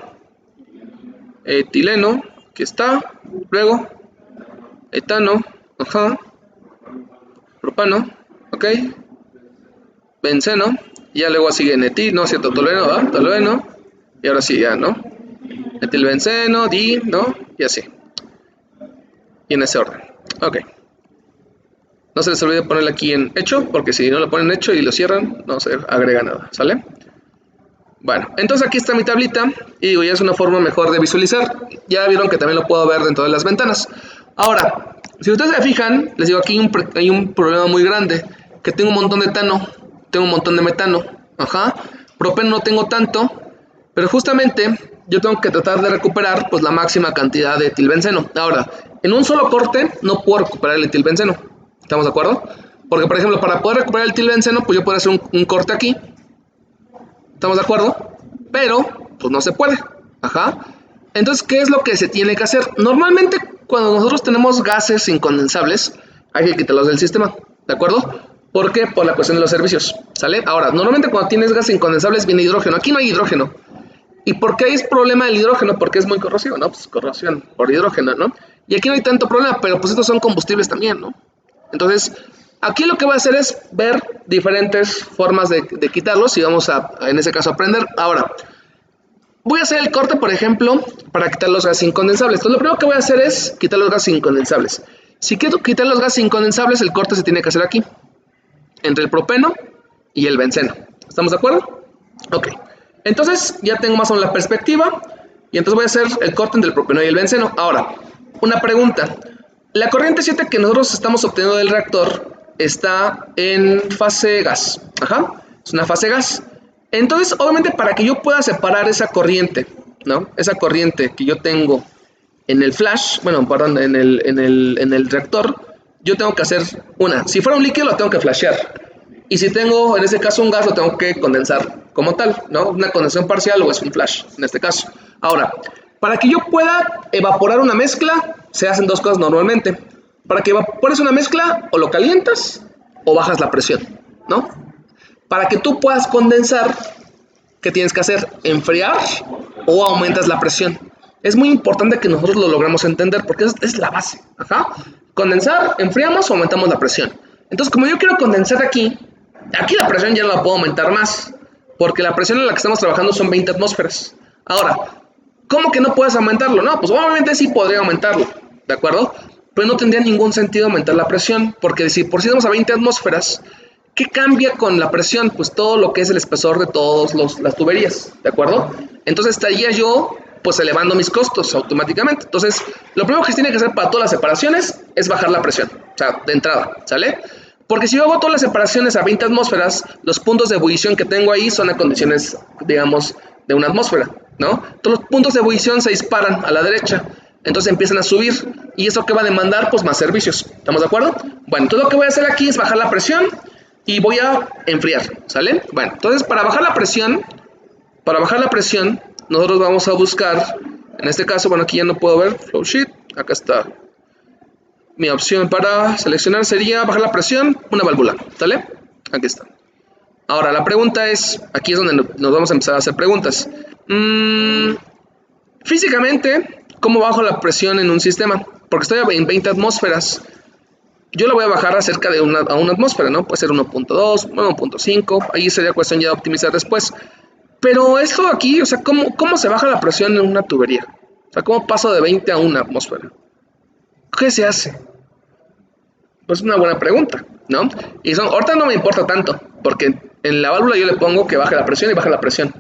Etileno, aquí está, luego etano, ajá, propano, ok, benceno, y ya luego sigue etil, no, cierto, tolueno, ¿verdad? Tolueno, y ahora sí ya, ¿no? Etilbenceno, di, ¿no? Y así. Y en ese orden, ok. No se les olvide ponerle aquí en hecho, porque si no lo ponen hecho y lo cierran, no se agrega nada, ¿sale? Bueno, entonces aquí está mi tablita, y digo, ya es una forma mejor de visualizar. Ya vieron que también lo puedo ver dentro de las ventanas. Ahora, si ustedes se fijan, les digo, aquí hay un problema muy grande, que tengo un montón de etano, tengo un montón de metano, ajá. propeno no tengo tanto, pero justamente yo tengo que tratar de recuperar pues la máxima cantidad de etilbenceno. Ahora, en un solo corte no puedo recuperar el etilbenceno. ¿Estamos de acuerdo? Porque, por ejemplo, para poder recuperar el etilbenceno, pues yo puedo hacer un corte aquí. ¿Estamos de acuerdo? Pero, pues no se puede. Ajá. Entonces, ¿qué es lo que se tiene que hacer? Normalmente, cuando nosotros tenemos gases incondensables, hay que quitarlos del sistema. ¿De acuerdo? ¿Por qué? Por la cuestión de los servicios. ¿Sale? Ahora, normalmente cuando tienes gases incondensables viene hidrógeno. Aquí no hay hidrógeno. ¿Y por qué hay problema del hidrógeno? Porque es muy corrosivo, ¿no? Pues corrosión por hidrógeno, ¿no? Y aquí no hay tanto problema, pero pues estos son combustibles también, ¿no? Entonces, aquí lo que voy a hacer es ver diferentes formas de quitarlos y vamos a, en ese caso, aprender. Ahora, voy a hacer el corte, por ejemplo, para quitar los gases incondensables. Entonces, lo primero que voy a hacer es quitar los gases incondensables. Si quiero quitar los gases incondensables, el corte se tiene que hacer aquí, entre el propeno y el benceno. ¿Estamos de acuerdo? Ok. Entonces, ya tengo más o menos la perspectiva. Y entonces voy a hacer el corte entre el propeno y el benceno. Ahora, una pregunta. La corriente 7 que nosotros estamos obteniendo del reactor está en fase gas. Ajá. Es una fase gas. Entonces, obviamente, para que yo pueda separar esa corriente, ¿no? Esa corriente que yo tengo en el flash, bueno, perdón, en el reactor, yo tengo que hacer una. Si fuera un líquido, lo tengo que flashear. Y si tengo, en este caso, un gas, lo tengo que condensar como tal, ¿no? Una condensación parcial o es un flash, en este caso. Ahora, para que yo pueda evaporar una mezcla, se hacen dos cosas normalmente. Para que evapores una mezcla, o lo calientas o bajas la presión, ¿no? Para que tú puedas condensar, ¿qué tienes que hacer? Enfriar o aumentas la presión. Es muy importante que nosotros lo logremos entender porque es la base. Ajá. Condensar, enfriamos o aumentamos la presión. Entonces, como yo quiero condensar aquí la presión ya no la puedo aumentar más, porque la presión en la que estamos trabajando son 20 atmósferas. Ahora, ¿cómo que no puedes aumentarlo? No, pues obviamente sí podría aumentarlo, ¿de acuerdo? Pero no tendría ningún sentido aumentar la presión, porque si por si vamos a 20 atmósferas, ¿qué cambia con la presión? Pues todo lo que es el espesor de todas las tuberías, ¿de acuerdo? Entonces estaría yo pues elevando mis costos automáticamente. Entonces, lo primero que se tiene que hacer para todas las separaciones es bajar la presión, o sea, de entrada, ¿sale? Porque si yo hago todas las separaciones a 20 atmósferas, los puntos de ebullición que tengo ahí son a condiciones, digamos, de una atmósfera, ¿no? Todos los puntos de ebullición se disparan a la derecha, entonces empiezan a subir, y eso que va a demandar, pues, más servicios, ¿estamos de acuerdo? Bueno, entonces lo que voy a hacer aquí es bajar la presión, y voy a enfriar, ¿sale? Bueno, entonces para bajar la presión, nosotros vamos a buscar, en este caso, bueno, aquí ya no puedo ver, flow sheet, acá está. Mi opción para seleccionar sería bajar la presión, una válvula, ¿sale? Aquí está. Ahora, la pregunta es, aquí es donde nos vamos a empezar a hacer preguntas. Físicamente, ¿cómo bajo la presión en un sistema? Porque estoy en 20 atmósferas. Yo la voy a bajar a cerca de una atmósfera, ¿no? Puede ser 1.2, 1.5, ahí sería cuestión ya de optimizar después. Pero esto aquí, o sea, ¿cómo se baja la presión en una tubería? O sea, ¿cómo paso de 20 a una atmósfera? ¿Qué se hace? Pues es una buena pregunta, ¿no? Y ahorita no me importa tanto, porque en la válvula yo le pongo que baje la presión y baje la presión.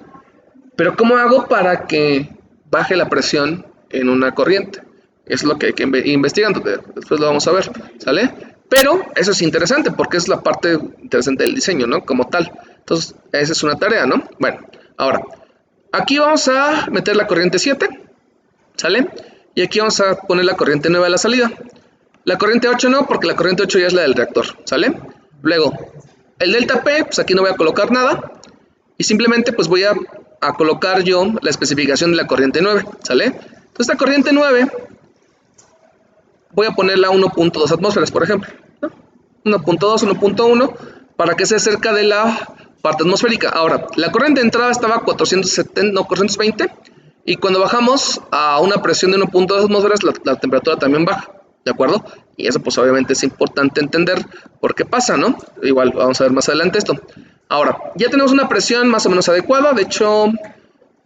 Pero ¿cómo hago para que baje la presión en una corriente? Es lo que hay que ir investigando, después lo vamos a ver, ¿sale? Pero eso es interesante porque es la parte interesante del diseño, ¿no? Como tal. Entonces, esa es una tarea, ¿no? Bueno, ahora, aquí vamos a meter la corriente 7, ¿sale? Y aquí vamos a poner la corriente 9 a la salida. La corriente 8 no, porque la corriente 8 ya es la del reactor, ¿sale? Luego, el delta P, pues aquí no voy a colocar nada. Y simplemente pues voy a colocar yo la especificación de la corriente 9, ¿sale? Entonces esta corriente 9, voy a ponerla a 1.2 atmósferas, por ejemplo, ¿no? 1.2, 1.1, para que sea cerca de la parte atmosférica. Ahora, la corriente de entrada estaba a 420, y cuando bajamos a una presión de 1.2 atmósferas, la temperatura también baja, ¿de acuerdo? Y eso pues obviamente es importante entender por qué pasa, ¿no? Igual vamos a ver más adelante esto. Ahora, ya tenemos una presión más o menos adecuada, de hecho,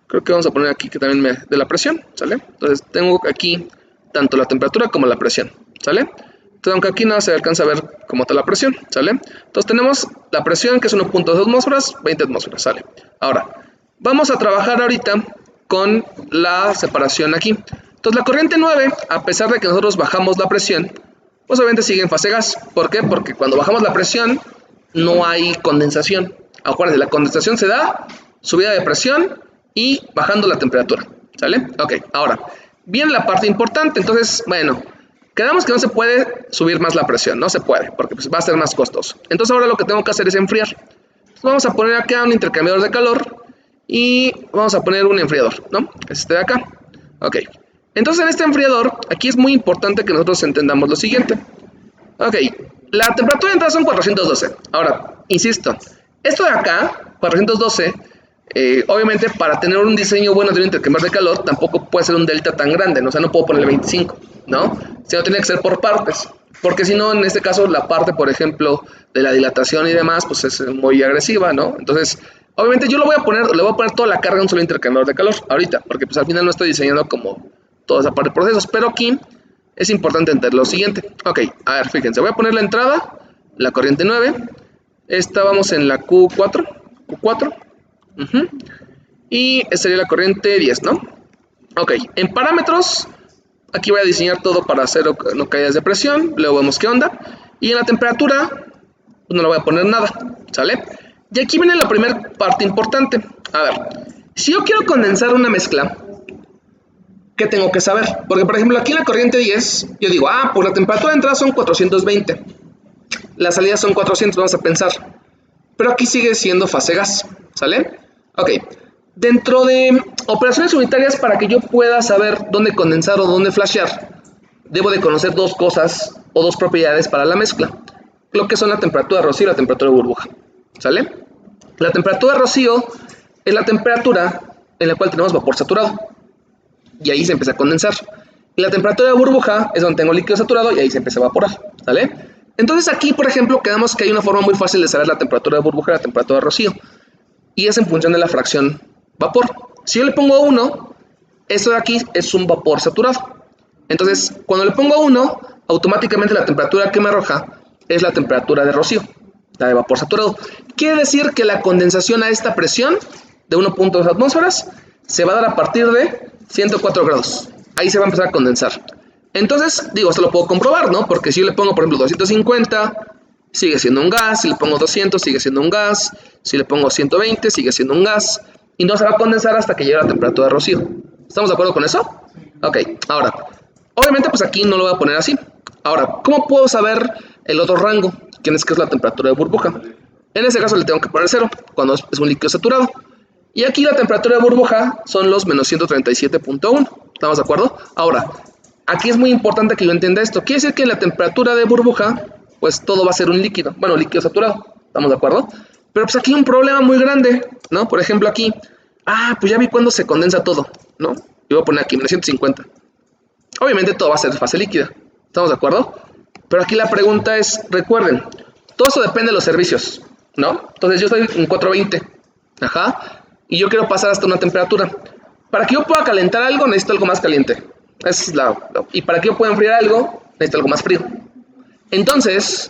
creo que vamos a poner aquí que también de la presión, ¿sale? Entonces tengo aquí tanto la temperatura como la presión, ¿sale? Entonces, aunque aquí no se alcanza a ver cómo está la presión, ¿sale? Entonces tenemos la presión que es 1.2 atmósferas, 20 atmósferas, ¿sale? Ahora, vamos a trabajar ahorita con la separación aquí. Entonces la corriente 9, a pesar de que nosotros bajamos la presión, pues obviamente sigue en fase gas. ¿Por qué? Porque cuando bajamos la presión no hay condensación. Acuérdense, la condensación se da subida de presión y bajando la temperatura, ¿sale? Ok, ahora, viene la parte importante. Entonces, bueno, quedamos que no se puede subir más la presión, no se puede, porque pues, va a ser más costoso. Entonces ahora lo que tengo que hacer es enfriar. Entonces, vamos a poner acá un intercambiador de calor y vamos a poner un enfriador, ¿no? Este de acá. Ok, entonces en este enfriador, aquí es muy importante que nosotros entendamos lo siguiente. Ok, la temperatura de entrada son 412. Ahora, insisto, esto de acá, 412, obviamente para tener un diseño bueno de un intercambiador de calor, tampoco puede ser un delta tan grande, ¿no? O sea, no puedo ponerle 25, ¿no? Sino tiene que ser por partes, porque si no, en este caso, la parte, por ejemplo, de la dilatación y demás, pues es muy agresiva, ¿no? Entonces, obviamente yo le voy a poner toda la carga a un solo intercambiador de calor ahorita, porque pues al final no estoy diseñando como toda esa parte de procesos, pero aquí es importante entender lo siguiente. Ok, a ver, fíjense, voy a poner la entrada, la corriente 9, esta vamos en la Q4, y esta sería la corriente 10, ¿no? Ok, en parámetros, aquí voy a diseñar todo para hacer no caídas de presión, luego vemos qué onda, y en la temperatura, pues no le voy a poner nada, ¿sale? Y aquí viene la primera parte importante. A ver, si yo quiero condensar una mezcla, ¿qué tengo que saber? Porque, por ejemplo, aquí en la corriente 10, yo digo, pues la temperatura de entrada son 420. Las salidas son 400, vamos a pensar. Pero aquí sigue siendo fase gas, ¿sale? Ok. Dentro de operaciones unitarias, para que yo pueda saber dónde condensar o dónde flashear, debo de conocer dos cosas o dos propiedades para la mezcla. Lo que son la temperatura de rocío y la temperatura de burbuja, ¿sale? La temperatura de rocío es la temperatura en la cual tenemos vapor saturado. Y ahí se empieza a condensar. Y la temperatura de burbuja es donde tengo líquido saturado y ahí se empieza a evaporar, ¿sale? Entonces aquí, por ejemplo, quedamos que hay una forma muy fácil de saber la temperatura de burbuja y la temperatura de rocío. Y es en función de la fracción vapor. Si yo le pongo 1, esto de aquí es un vapor saturado. Entonces, cuando le pongo 1, automáticamente la temperatura que me arroja es la temperatura de rocío, la de vapor saturado. Quiere decir que la condensación a esta presión de 1.2 atmósferas se va a dar a partir de 104 grados. Ahí se va a empezar a condensar. Entonces, digo, esto lo puedo comprobar, ¿no? Porque si yo le pongo, por ejemplo, 250, sigue siendo un gas. Si le pongo 200, sigue siendo un gas. Si le pongo 120, sigue siendo un gas. Y no se va a condensar hasta que llegue a la temperatura de rocío. ¿Estamos de acuerdo con eso? Ok, ahora, obviamente pues aquí no lo voy a poner así. Ahora, ¿cómo puedo saber el otro rango? Que es la temperatura de burbuja. En ese caso le tengo que poner 0, cuando es un líquido saturado. Y aquí la temperatura de burbuja son los menos 137.1. ¿Estamos de acuerdo? Ahora, aquí es muy importante que yo entienda esto. Quiere decir que en la temperatura de burbuja, pues todo va a ser un líquido. Bueno, líquido saturado. ¿Estamos de acuerdo? Pero pues aquí hay un problema muy grande, ¿no? Por ejemplo aquí, pues ya vi cuándo se condensa todo, ¿no? Yo voy a poner aquí menos 150. Obviamente todo va a ser fase líquida. ¿Estamos de acuerdo? Pero aquí la pregunta es, recuerden, todo eso depende de los servicios, ¿no? Entonces yo estoy en 420. Ajá. Y yo quiero pasar hasta una temperatura. Para que yo pueda calentar algo, necesito algo más caliente. Esa es y para que yo pueda enfriar algo, necesito algo más frío. Entonces,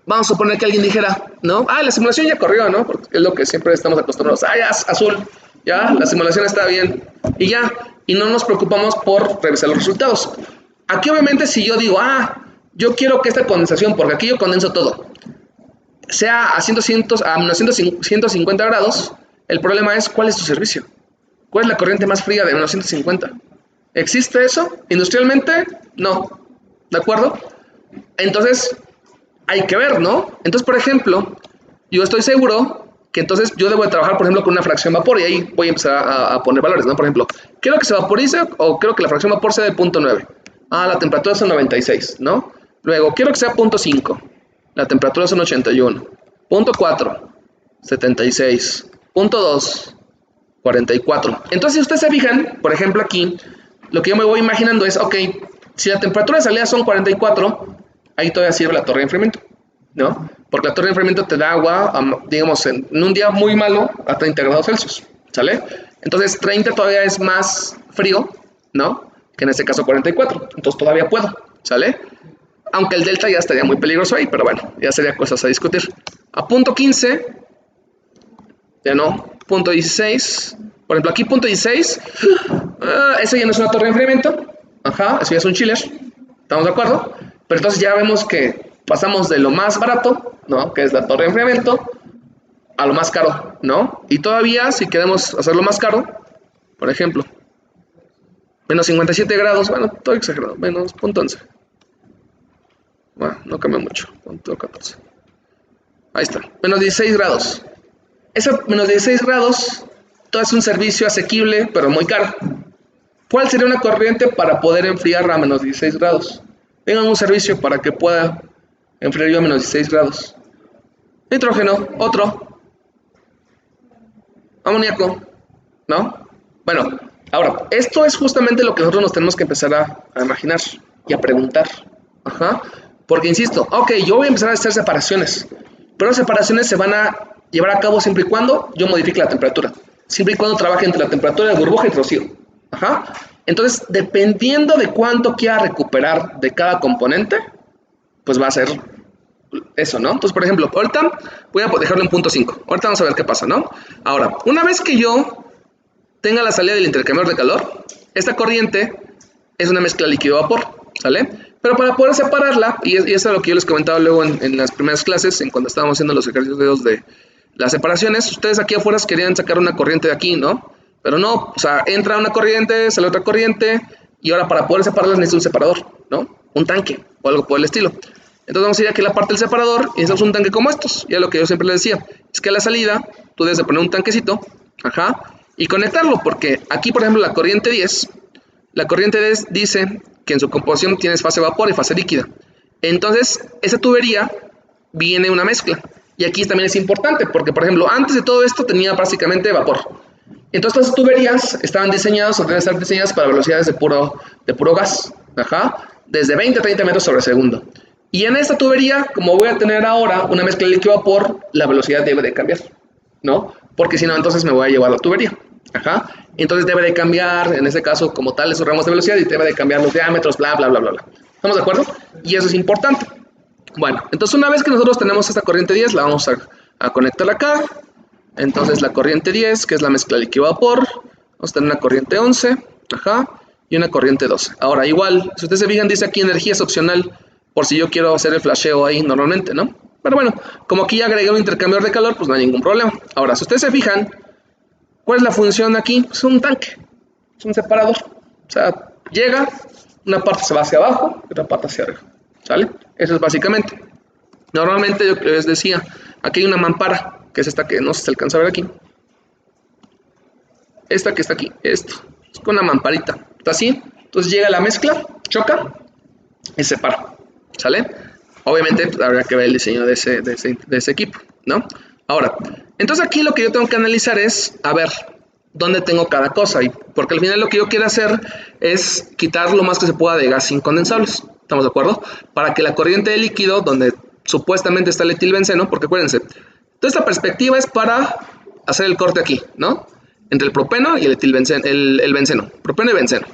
vamos a suponer que alguien dijera, ¿no? La simulación ya corrió, ¿no? Porque es lo que siempre estamos acostumbrados. Ya, azul. Ya, la simulación está bien. Y ya. Y no nos preocupamos por revisar los resultados. Aquí, obviamente, si yo digo, yo quiero que esta condensación, porque aquí yo condenso todo, sea a menos 150 grados, el problema es, ¿cuál es tu servicio? ¿Cuál es la corriente más fría de menos 150? ¿Existe eso? Industrialmente, no. ¿De acuerdo? Entonces, hay que ver, ¿no? Entonces, por ejemplo, yo estoy seguro que entonces yo debo de trabajar, por ejemplo, con una fracción vapor y ahí voy a empezar a poner valores, ¿no? Por ejemplo, quiero que se vaporice o quiero que la fracción vapor sea de 0.9. La temperatura son 96, ¿no? Luego, quiero que sea 0.5. La temperatura son 81. 0.4, 76. 0.2, 44. Entonces, si ustedes se fijan, por ejemplo aquí, lo que yo me voy imaginando es, ok, si la temperatura de salida son 44, ahí todavía sirve la torre de enfriamiento, ¿no? Porque la torre de enfriamiento te da agua, digamos, en un día muy malo, a 30 grados Celsius, ¿sale? Entonces, 30 todavía es más frío, ¿no? Que en este caso 44. Entonces, todavía puedo, ¿sale? Aunque el delta ya estaría muy peligroso ahí, pero bueno, ya sería cosas a discutir. A punto 15, ya no, punto 16, por ejemplo, aquí punto 16, eso ya no es una torre de enfriamiento, eso ya es un chiller, ¿estamos de acuerdo? Pero entonces ya vemos que pasamos de lo más barato, ¿no? Que es la torre de enfriamiento, a lo más caro, ¿no? Y todavía, si queremos hacerlo más caro, por ejemplo, menos 57 grados, bueno, todo exagerado, menos punto 11. Bueno, no cambia mucho, punto 14. Ahí está, menos 16 grados. Ese menos 16 grados, todo es un servicio asequible, pero muy caro. ¿Cuál sería una corriente para poder enfriar a menos 16 grados? Tengan un servicio para que pueda enfriar yo a menos 16 grados. Nitrógeno, otro. Amoníaco, ¿no? Bueno, ahora, esto es justamente lo que nosotros nos tenemos que empezar a imaginar y a preguntar. Ajá. Porque insisto, ok, yo voy a empezar a hacer separaciones, pero las separaciones se van a llevar a cabo siempre y cuando yo modifique la temperatura. Siempre y cuando trabaje entre la temperatura de burbuja y rocío. Ajá. Entonces, dependiendo de cuánto quiera recuperar de cada componente, pues va a ser eso, ¿no? Entonces, por ejemplo, ahorita voy a dejarlo en punto 5. Ahorita vamos a ver qué pasa, ¿no? Ahora, una vez que yo tenga la salida del intercambiador de calor, esta corriente es una mezcla líquido-vapor, ¿sale? Pero para poder separarla, y eso es lo que yo les comentaba luego en las primeras clases, en cuando estábamos haciendo los ejercicios de las separaciones, ustedes aquí afuera querían sacar una corriente de aquí, ¿no? Pero no, o sea, entra una corriente, sale otra corriente, y ahora para poder separarlas necesito un separador, ¿no? Un tanque, o algo por el estilo. Entonces vamos a ir aquí a la parte del separador, y necesitamos un tanque como estos. Ya lo que yo siempre les decía, es que a la salida, tú debes de poner un tanquecito, ajá, y conectarlo, porque aquí, por ejemplo, la corriente 10 dice que en su composición tienes fase vapor y fase líquida. Entonces, esa tubería viene una mezcla. Y aquí también es importante, porque, por ejemplo, antes de todo esto tenía básicamente vapor. Entonces, estas tuberías estaban diseñadas, o deben estar diseñadas para velocidades de puro gas, ajá, desde 20 a 30 metros sobre segundo. Y en esta tubería, como voy a tener ahora una mezcla de líquido-vapor, la velocidad debe de cambiar, ¿no? Porque si no, entonces me voy a llevar la tubería. Ajá. Entonces debe de cambiar, en este caso, como tal, esos ramos de velocidad y debe de cambiar los diámetros, bla, bla, bla, bla, bla. ¿Estamos de acuerdo? Y eso es importante. Bueno, entonces una vez que nosotros tenemos esta corriente 10, la vamos a conectar acá. Entonces la corriente 10, que es la mezcla líquido-vapor, vamos a tener una corriente 11, ajá, y una corriente 12. Ahora, igual, si ustedes se fijan, dice aquí energía es opcional, por si yo quiero hacer el flasheo ahí normalmente, ¿no? Pero bueno, como aquí ya agregué un intercambiador de calor, pues no hay ningún problema. Ahora, si ustedes se fijan, ¿cuál es la función aquí? Es un tanque, es un separador. O sea, llega, una parte se va hacia abajo y otra parte hacia arriba, ¿sale? Eso es básicamente. Normalmente yo les decía, aquí hay una mampara, que es esta que no se alcanza a ver aquí. Esta que está aquí, esto, es con una mamparita, está así. Entonces llega la mezcla, choca y se separa, ¿sale? Obviamente pues, habría que ver el diseño de ese equipo, ¿no? Ahora, entonces aquí lo que yo tengo que analizar es, a ver, ¿dónde tengo cada cosa? Porque al final lo que yo quiero hacer es quitar lo más que se pueda de gas incondensables, ¿estamos de acuerdo? Para que la corriente de líquido, donde supuestamente está el etilbenceno, porque acuérdense, toda esta perspectiva es para hacer el corte aquí, ¿no? Entre el propeno y el etilbenceno, el benceno, propeno y benceno.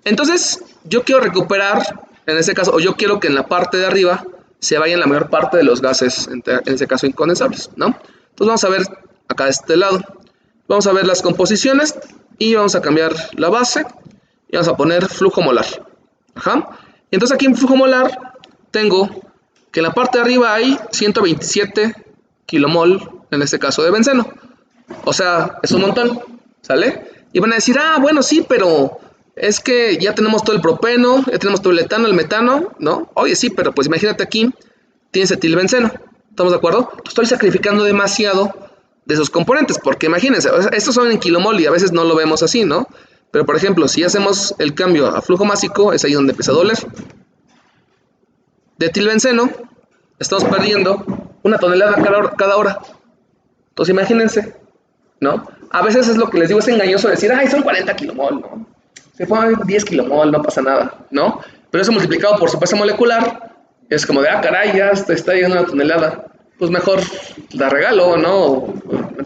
Entonces, yo quiero recuperar, en este caso, o yo quiero que en la parte de arriba se vayan la mayor parte de los gases, en este caso incondensables, ¿no? Entonces vamos a ver acá de este lado, vamos a ver las composiciones y vamos a cambiar la base y vamos a poner flujo molar. Ajá. Y entonces aquí en flujo molar tengo que en la parte de arriba hay 127 kilomol, en este caso de benceno. O sea, es un montón, ¿sale? Y van a decir, ah, bueno, sí, pero es que ya tenemos todo el propeno, ya tenemos todo el etano, el metano, ¿no? Oye, sí, pero pues imagínate aquí, tienes etilbenceno, ¿estamos de acuerdo? Estoy sacrificando demasiado de esos componentes, porque imagínense, estos son en kilomol y a veces no lo vemos así, ¿no? Pero por ejemplo, si hacemos el cambio a flujo másico, es ahí donde empieza a doler. De etilbenceno, estamos perdiendo 1 tonelada cada hora. Entonces imagínense, ¿no? A veces es lo que les digo, es engañoso decir, ay, son 40 kilomol, ¿no? Se ponen 10 kilomol, no pasa nada, ¿no? Pero eso multiplicado por su peso molecular, es como de, ah, caray, ya está llegando 1 tonelada. Pues mejor la regalo, ¿no? O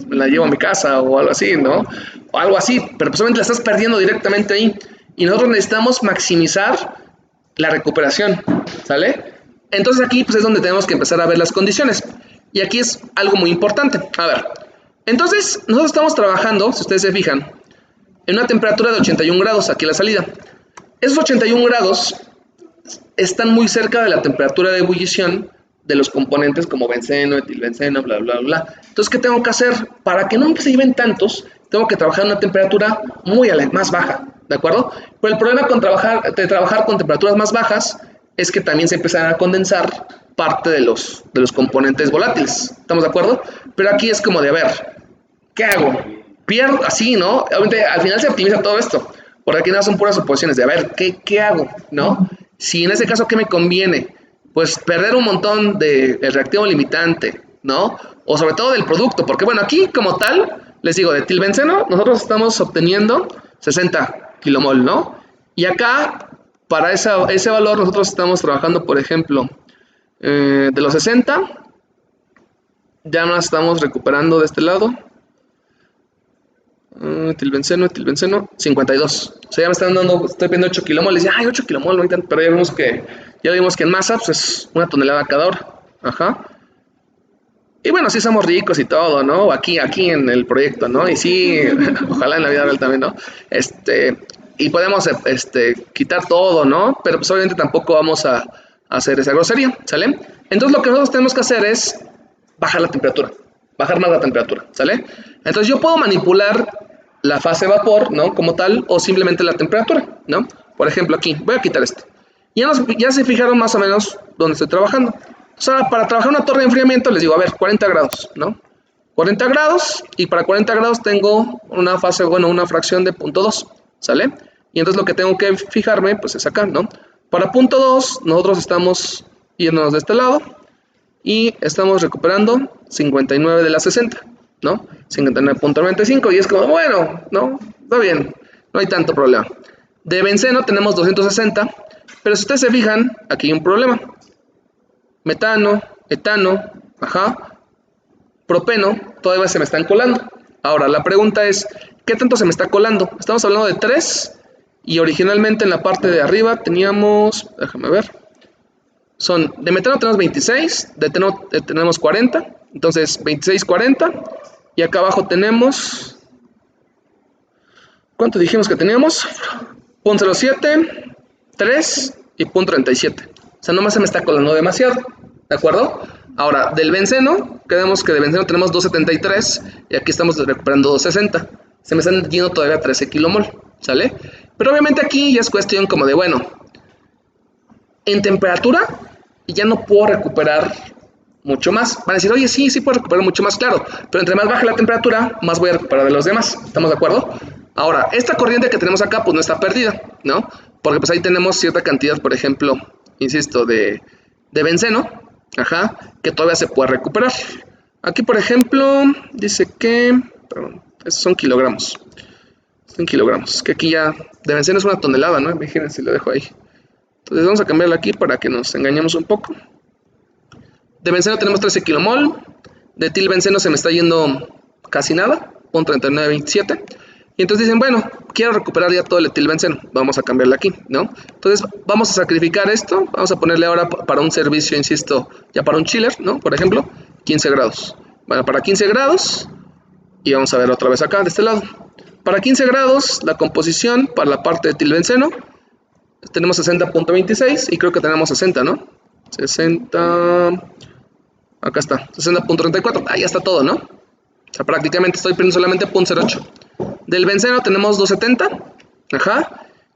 me la llevo a mi casa o algo así, ¿no? O algo así, pero pues obviamente la estás perdiendo directamente ahí. Y nosotros necesitamos maximizar la recuperación, ¿sale? Entonces aquí pues es donde tenemos que empezar a ver las condiciones. Y aquí es algo muy importante. A ver, entonces nosotros estamos trabajando, si ustedes se fijan, en una temperatura de 81 grados aquí a la salida. Esos 81 grados están muy cerca de la temperatura de ebullición de los componentes como benceno, etilbenceno, bla, bla, bla. Entonces, ¿qué tengo que hacer? Para que no se lleven tantos, tengo que trabajar a una temperatura más baja, ¿de acuerdo? Pero el problema con trabajar con temperaturas más bajas es que también se empiezan a condensar parte de los componentes volátiles, ¿estamos de acuerdo? Pero aquí es como de, a ver, ¿qué hago? Pierdo así, ¿no? Obviamente, al final se optimiza todo esto, porque aquí nada son puras suposiciones de, a ver, ¿qué hago? ¿No? Si en ese caso, ¿qué me conviene? Pues perder un montón del reactivo limitante, ¿no? O sobre todo del producto, porque bueno, aquí como tal, les digo, de etilbenceno, nosotros estamos obteniendo 60 kilomol, ¿no? Y acá, para ese valor, nosotros estamos trabajando, por ejemplo, de los 60, ya nos estamos recuperando de este lado. Etilbenceno, 52. O sea, ya me están dando, estoy pidiendo 8 kilomol. Les decía, 8 kilomol, pero ya vimos que en masa pues, es 1 tonelada cada hora. Ajá. Y bueno, sí somos ricos y todo, ¿no? Aquí en el proyecto, ¿no? Y sí, ojalá en la vida real también, ¿no? Y podemos quitar todo, ¿no? Pero pues obviamente tampoco vamos a hacer esa grosería, ¿sale? Entonces lo que nosotros tenemos que hacer es bajar la temperatura, bajar más la temperatura, ¿sale? Entonces yo puedo manipular la fase vapor, ¿no? Como tal, o simplemente la temperatura, ¿no? Por ejemplo, aquí, voy a quitar esto. Ya se fijaron más o menos dónde estoy trabajando. Entonces ahora, para trabajar una torre de enfriamiento, les digo, a ver, 40 grados, ¿no? 40 grados, y para 40 grados tengo una fracción de 0.2, ¿sale? Y entonces lo que tengo que fijarme, pues es acá, ¿no? Para 0.2, nosotros estamos yéndonos de este lado, y estamos recuperando 59 de las 60, ¿no? 59.95, y es como, bueno, ¿no? Está bien, no hay tanto problema. De benceno tenemos 260, pero si ustedes se fijan, aquí hay un problema. Metano, etano, propeno, todavía se me están colando. Ahora, la pregunta es, ¿qué tanto se me está colando? Estamos hablando de 3, y originalmente en la parte de arriba teníamos, déjame ver, de metano tenemos 26, de etano tenemos 40, entonces 26, 40, y acá abajo tenemos, ¿cuánto dijimos que teníamos? 0.07, 3 y 0.37. O sea, nomás se me está colando demasiado, ¿de acuerdo? Ahora, del benceno, quedamos que de benceno tenemos 273 y aquí estamos recuperando 260. Se me están yendo todavía 13 kilomol, ¿sale? Pero obviamente aquí ya es cuestión como de, bueno, en temperatura ya no puedo recuperar mucho más. Van a decir, oye, sí puedo recuperar mucho más, claro, pero entre más baja la temperatura, más voy a recuperar de los demás. ¿Estamos de acuerdo? Ahora, esta corriente que tenemos acá, pues no está perdida, ¿no? Porque pues ahí tenemos cierta cantidad, por ejemplo, insisto, de benceno, que todavía se puede recuperar. Aquí, por ejemplo, dice que, perdón, esos son kilogramos. Son kilogramos, que aquí ya de benceno es 1 tonelada, ¿no? Imagínense si lo dejo ahí. Entonces vamos a cambiarlo aquí para que nos engañemos un poco. De benceno tenemos 13 kilomol. De etilbenceno se me está yendo casi nada, 0.3927. Y entonces dicen, bueno, quiero recuperar ya todo el etilbenceno. Vamos a cambiarle aquí, ¿no? Entonces vamos a sacrificar esto. Vamos a ponerle ahora para un servicio, insisto, ya para un chiller, ¿no? Por ejemplo, 15 grados. Bueno, para 15 grados. Y vamos a ver otra vez acá, de este lado. Para 15 grados, la composición para la parte de etilbenceno. Tenemos 60.26 y creo que tenemos 60, ¿no? 60... Acá está, 60.34. Ahí está todo, ¿no? O sea, prácticamente estoy perdiendo solamente 0.08. Del benceno tenemos 270.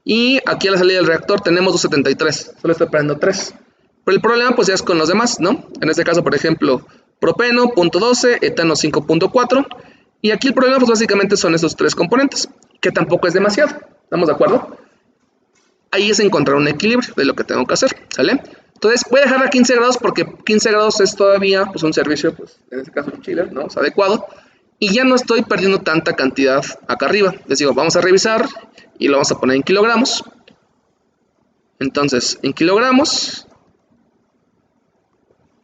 Y aquí a la salida del reactor tenemos 273. Solo estoy perdiendo 3. Pero el problema pues ya es con los demás, ¿no? En este caso, por ejemplo, propeno 0.12, etano 5.4. Y aquí el problema pues básicamente son estos 3 componentes, que tampoco es demasiado. ¿Estamos de acuerdo? Ahí es encontrar un equilibrio de lo que tengo que hacer, ¿sale? Entonces voy a dejar a 15 grados porque 15 grados es todavía pues, un servicio, pues en este caso un chiller, ¿no? Es adecuado. Y ya no estoy perdiendo tanta cantidad acá arriba. Les digo, vamos a revisar y lo vamos a poner en kilogramos. Entonces, en kilogramos,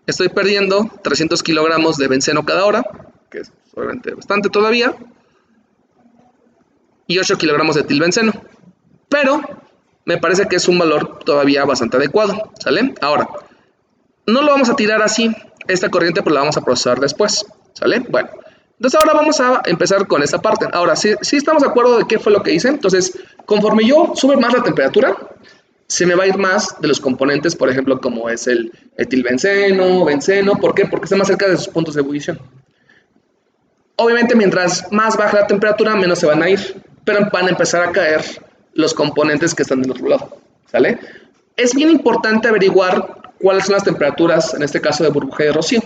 estoy perdiendo 300 kilogramos de benceno cada hora, que es obviamente bastante todavía, y 8 kilogramos de etilbenceno. Pero me parece que es un valor todavía bastante adecuado, ¿sale? Ahora, no lo vamos a tirar así, esta corriente pues la vamos a procesar después, ¿sale? Bueno, entonces ahora vamos a empezar con esta parte. Ahora, sí estamos de acuerdo de qué fue lo que hice. Entonces, conforme yo sube más la temperatura, se me va a ir más de los componentes, por ejemplo, como es el etilbenceno, benceno. ¿Por qué? Porque está más cerca de sus puntos de ebullición. Obviamente, mientras más baja la temperatura, menos se van a ir, pero van a empezar a caer los componentes que están del otro lado, ¿sale? Es bien importante averiguar cuáles son las temperaturas, en este caso de burbuja y de rocío,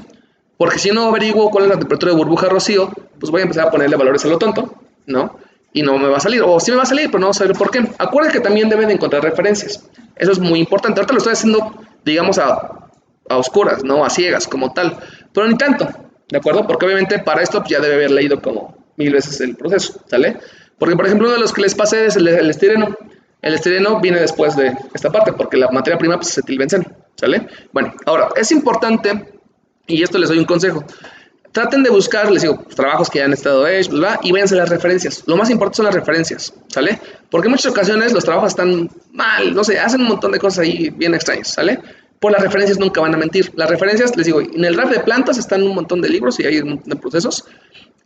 porque si no averiguo cuál es la temperatura de burbuja y rocío, pues voy a empezar a ponerle valores a lo tonto, ¿no? Y no me va a salir, o sí me va a salir, pero no voy a saber por qué. Acuérdense que también deben de encontrar referencias. Eso es muy importante. Ahorita lo estoy haciendo, digamos, a oscuras, ¿no? A ciegas, como tal. Pero ni tanto, ¿de acuerdo? Porque obviamente para esto pues, ya debe haber leído como 1000 veces el proceso, ¿sale? Porque, por ejemplo, uno de los que les pasé es el estireno. El estireno viene después de esta parte, porque la materia prima pues, es etilbenceno, ¿sale? Bueno, ahora, es importante, y esto les doy un consejo, traten de buscar, les digo, trabajos que ya han estado hechos, ¿verdad? Y véanse las referencias. Lo más importante son las referencias, ¿sale? Porque en muchas ocasiones los trabajos están mal, no sé, hacen un montón de cosas ahí bien extrañas, ¿sale? Por las referencias nunca van a mentir. Las referencias, les digo, en el RAF de plantas están un montón de libros y hay un montón de procesos.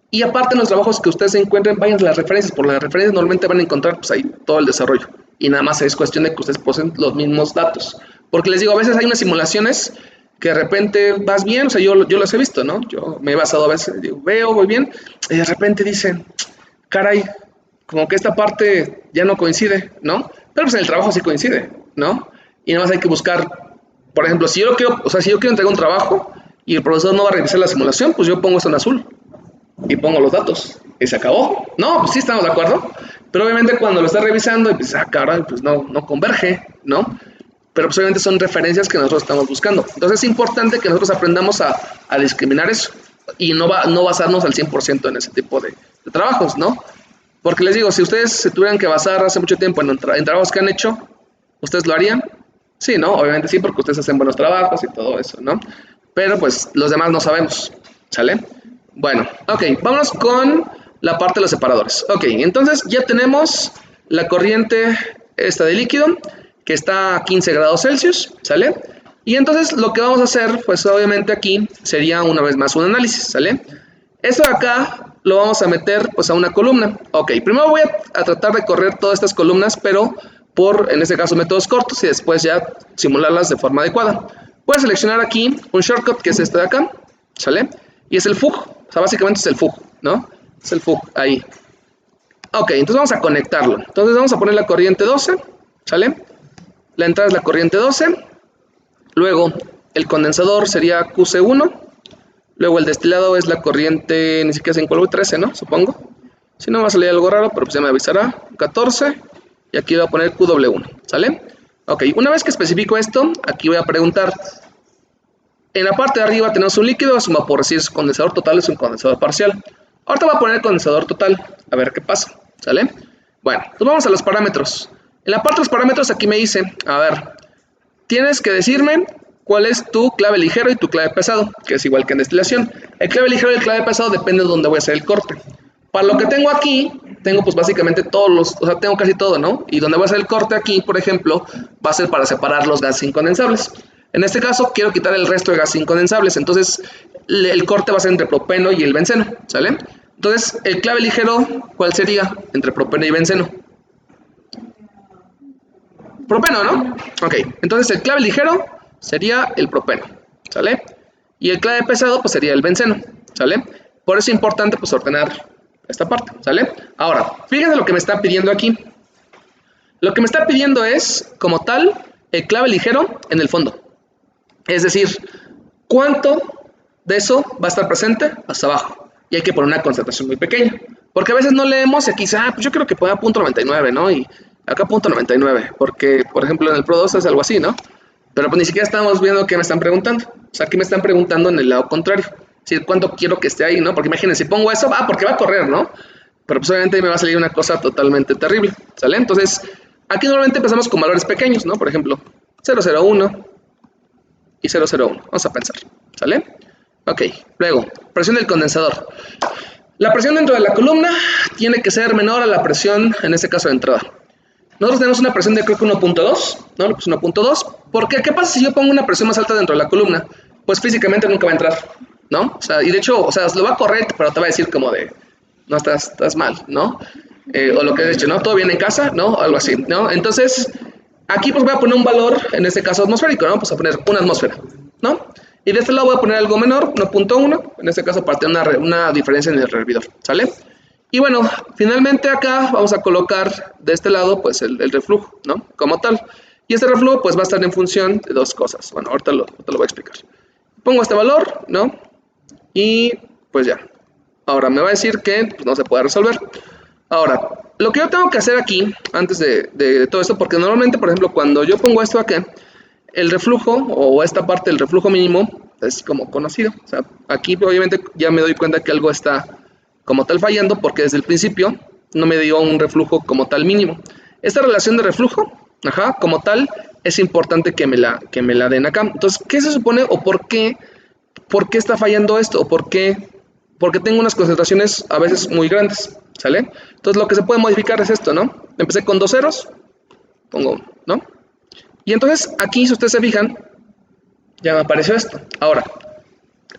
Y aparte en los trabajos que ustedes encuentren, vayan a las referencias. Por las referencias normalmente van a encontrar pues, ahí todo el desarrollo. Y nada más es cuestión de que ustedes poseen los mismos datos. Porque les digo, a veces hay unas simulaciones que de repente vas bien, o sea, yo las he visto, ¿no? Yo me he basado a veces, digo, voy bien, y de repente dicen, caray, como que esta parte ya no coincide, ¿no? Pero pues en el trabajo sí coincide, ¿no? Y nada más hay que buscar, por ejemplo, si yo quiero entregar un trabajo y el profesor no va a revisar la simulación, pues yo pongo esto en azul y pongo los datos y se acabó. No, pues sí estamos de acuerdo, pero obviamente cuando lo está revisando y pues, caray, pues no converge, ¿no? Pero pues obviamente son referencias que nosotros estamos buscando. Entonces es importante que nosotros aprendamos a discriminar eso y no basarnos al 100% en ese tipo de trabajos, ¿no? Porque les digo, si ustedes se tuvieran que basar hace mucho tiempo en trabajos que han hecho, ¿ustedes lo harían? Sí, ¿no? Obviamente sí, porque ustedes hacen buenos trabajos y todo eso, ¿no? Pero pues los demás no sabemos, ¿sale? Bueno, ok, vámonos con la parte de los separadores. Ok, entonces ya tenemos la corriente esta de líquido, que está a 15 grados Celsius, ¿sale? Y entonces lo que vamos a hacer, pues obviamente aquí sería una vez más un análisis, ¿sale? Esto de acá lo vamos a meter pues a una columna. Ok, primero voy a tratar de correr todas estas columnas, pero por, en este caso, métodos cortos y después ya simularlas de forma adecuada. Voy a seleccionar aquí un shortcut que es este de acá, ¿sale? Y es el FUG, o sea, básicamente es el FUG, ¿no? Es el FUG, ahí. Ok, entonces vamos a conectarlo. Entonces vamos a poner la corriente 12, ¿sale? La entrada es la corriente 12, luego el condensador sería QC1, luego el destilado es la corriente, ni siquiera sé en cuál, 13, ¿no? Supongo. Si no va a salir algo raro, pero pues ya me avisará. 14, y aquí voy a poner QW1, ¿sale? Ok, una vez que especifico esto, aquí voy a preguntar. En la parte de arriba tenemos un líquido, es un vapor, si es condensador total, es un condensador parcial. Ahorita voy a poner condensador total, a ver qué pasa, ¿sale? Bueno, pues vamos a los parámetros. En la parte de los parámetros aquí me dice, a ver, tienes que decirme cuál es tu clave ligero y tu clave pesado, que es igual que en destilación. El clave ligero y el clave pesado depende de dónde voy a hacer el corte. Para lo que tengo aquí, tengo pues básicamente tengo casi todo, ¿no? Y donde voy a hacer el corte aquí, por ejemplo, va a ser para separar los gases incondensables. En este caso, quiero quitar el resto de gases incondensables, entonces el corte va a ser entre propeno y el benceno, ¿sale? Entonces, el clave ligero, ¿cuál sería? Entre propeno y benceno. Propeno, ¿no? Ok, entonces el clave ligero sería el propeno, ¿sale? Y el clave pesado, pues sería el benceno, ¿sale? Por eso es importante, pues, ordenar esta parte, ¿sale? Ahora, fíjense lo que me está pidiendo aquí. Lo que me está pidiendo es, como tal, el clave ligero en el fondo. Es decir, ¿cuánto de eso va a estar presente hasta abajo? Y hay que poner una concentración muy pequeña. Porque a veces no leemos y aquí dice, pues yo creo que ponga .99, ¿no? Y acá .99, porque, por ejemplo, en el Pro 2 es algo así, ¿no? Pero pues ni siquiera estamos viendo qué me están preguntando. O sea, aquí me están preguntando en el lado contrario. Es decir, cuánto quiero que esté ahí, ¿no? Porque imagínense, si pongo eso, porque va a correr, ¿no? Pero pues obviamente me va a salir una cosa totalmente terrible, ¿sale? Entonces, aquí normalmente empezamos con valores pequeños, ¿no? Por ejemplo, 001 y 001. Vamos a pensar, ¿sale? Ok, luego, presión del condensador. La presión dentro de la columna tiene que ser menor a la presión, en este caso de entrada. Nosotros tenemos una presión de creo que 1.2, ¿no? Pues 1.2. ¿Por qué? ¿Qué pasa si yo pongo una presión más alta dentro de la columna? Pues físicamente nunca va a entrar, ¿no? O sea, y de hecho, o sea, lo va a correr, pero te va a decir como de, no, estás mal, ¿no? O lo que he dicho, ¿no? ¿Todo bien en casa? ¿No? Algo así, ¿no? Entonces, Aquí pues voy a poner un valor, en este caso atmosférico, ¿no? Pues a poner una atmósfera, ¿no? Y de este lado voy a poner algo menor, 1.1, en este caso para tener una diferencia en el hervidor, ¿sale? Y bueno, finalmente acá vamos a colocar de este lado pues el reflujo, ¿no? Como tal. Y este reflujo pues va a estar en función de dos cosas. Bueno, ahorita lo voy a explicar. Pongo este valor, ¿no? Y pues ya. Ahora me va a decir que pues, no se puede resolver. Ahora, lo que yo tengo que hacer aquí, antes de todo esto, porque normalmente, por ejemplo, cuando yo pongo esto aquí, el reflujo, o esta parte del reflujo mínimo, es como conocido. O sea, aquí obviamente ya me doy cuenta que algo está como tal fallando, porque desde el principio no me dio un reflujo como tal mínimo. Esta relación de reflujo, como tal, es importante que me la den acá. Entonces, ¿qué se supone o por qué está fallando esto? ¿O por qué? Porque tengo unas concentraciones a veces muy grandes, ¿sale? Entonces lo que se puede modificar es esto, ¿no? Empecé con 2 ceros, pongo, ¿no? Y entonces aquí, si ustedes se fijan, ya me apareció esto. Ahora,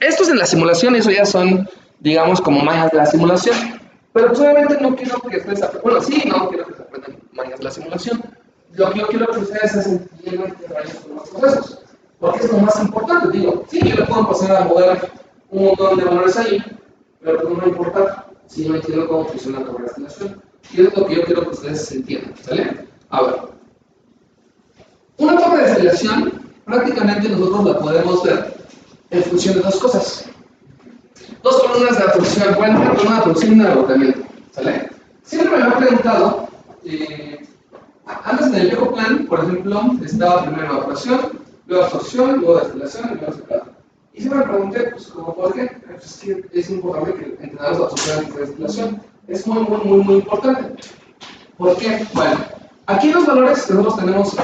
estos en la simulación, eso ya son, digamos, como mañas de la simulación. Pero pues obviamente no quiero que ustedes aprendan, bueno, sí, no quiero que se aprendan mañas de la simulación. Lo que yo quiero que ustedes es entiendan que rayos son los procesos. Porque es lo más importante, digo, sí, yo le puedo pasar a mover un montón de valores ahí, pero pues no me importa si no entiendo cómo funciona la procrastinación. Y eso es lo que yo quiero que ustedes entiendan, ¿sale? A ver. Una tabla de destilación, prácticamente nosotros la podemos ver en función de dos cosas. Dos columnas de absorción, bueno, una columna de absorción y una de agotamiento, ¿sale? Siempre me lo han preguntado, antes en el viejo plan, por ejemplo, estaba primero evaporación, luego absorción, luego destilación y luego secado. Y siempre me pregunté, pues, ¿por qué? Pues es que es importante que entendamos la absorción y la destilación. Es muy importante. ¿Por qué? Bueno, aquí los valores que nosotros tenemos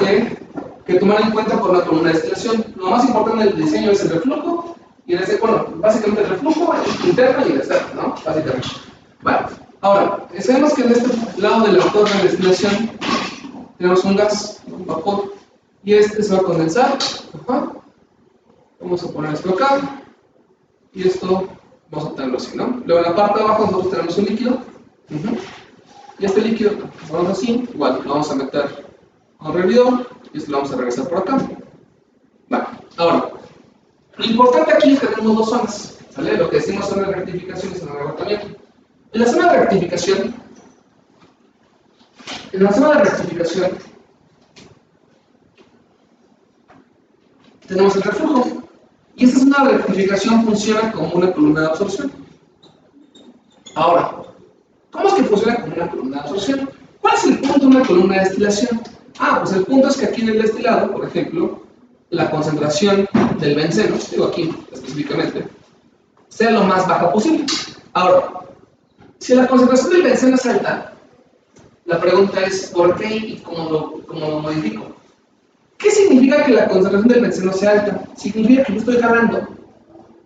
que tomar en cuenta por la columna de destilación. Lo más importante del diseño es el reflujo, y en ese, bueno, básicamente el reflujo, el interno y el externo, ¿no? Básicamente. Bueno, ahora, sabemos que en este lado del autor de destilación tenemos un gas, un vapor, y este se va a condensar. Vamos a poner esto acá, y esto vamos a tenerlo así, ¿no? Luego en la parte de abajo nosotros tenemos un líquido, y este líquido, vamos así, igual lo vamos a meter a un hervidor, y esto lo vamos a regresar por acá. Vale, ahora, lo importante aquí es que tenemos dos zonas, ¿sale? Lo que decimos zona de rectificación y zona de agotamiento. En la zona de rectificación, tenemos el reflujo. Y esta zona de rectificación funciona como una columna de absorción. Ahora, ¿cómo es que funciona como una columna de absorción? ¿Cuál es el punto de una columna de destilación? Pues el punto es que aquí en el destilado, por ejemplo, la concentración del benceno, digo aquí específicamente, sea lo más baja posible. Ahora, si la concentración del benceno es alta, la pregunta es ¿por qué y cómo lo modifico? ¿Qué significa que la concentración del benceno sea alta? Significa que yo estoy jalando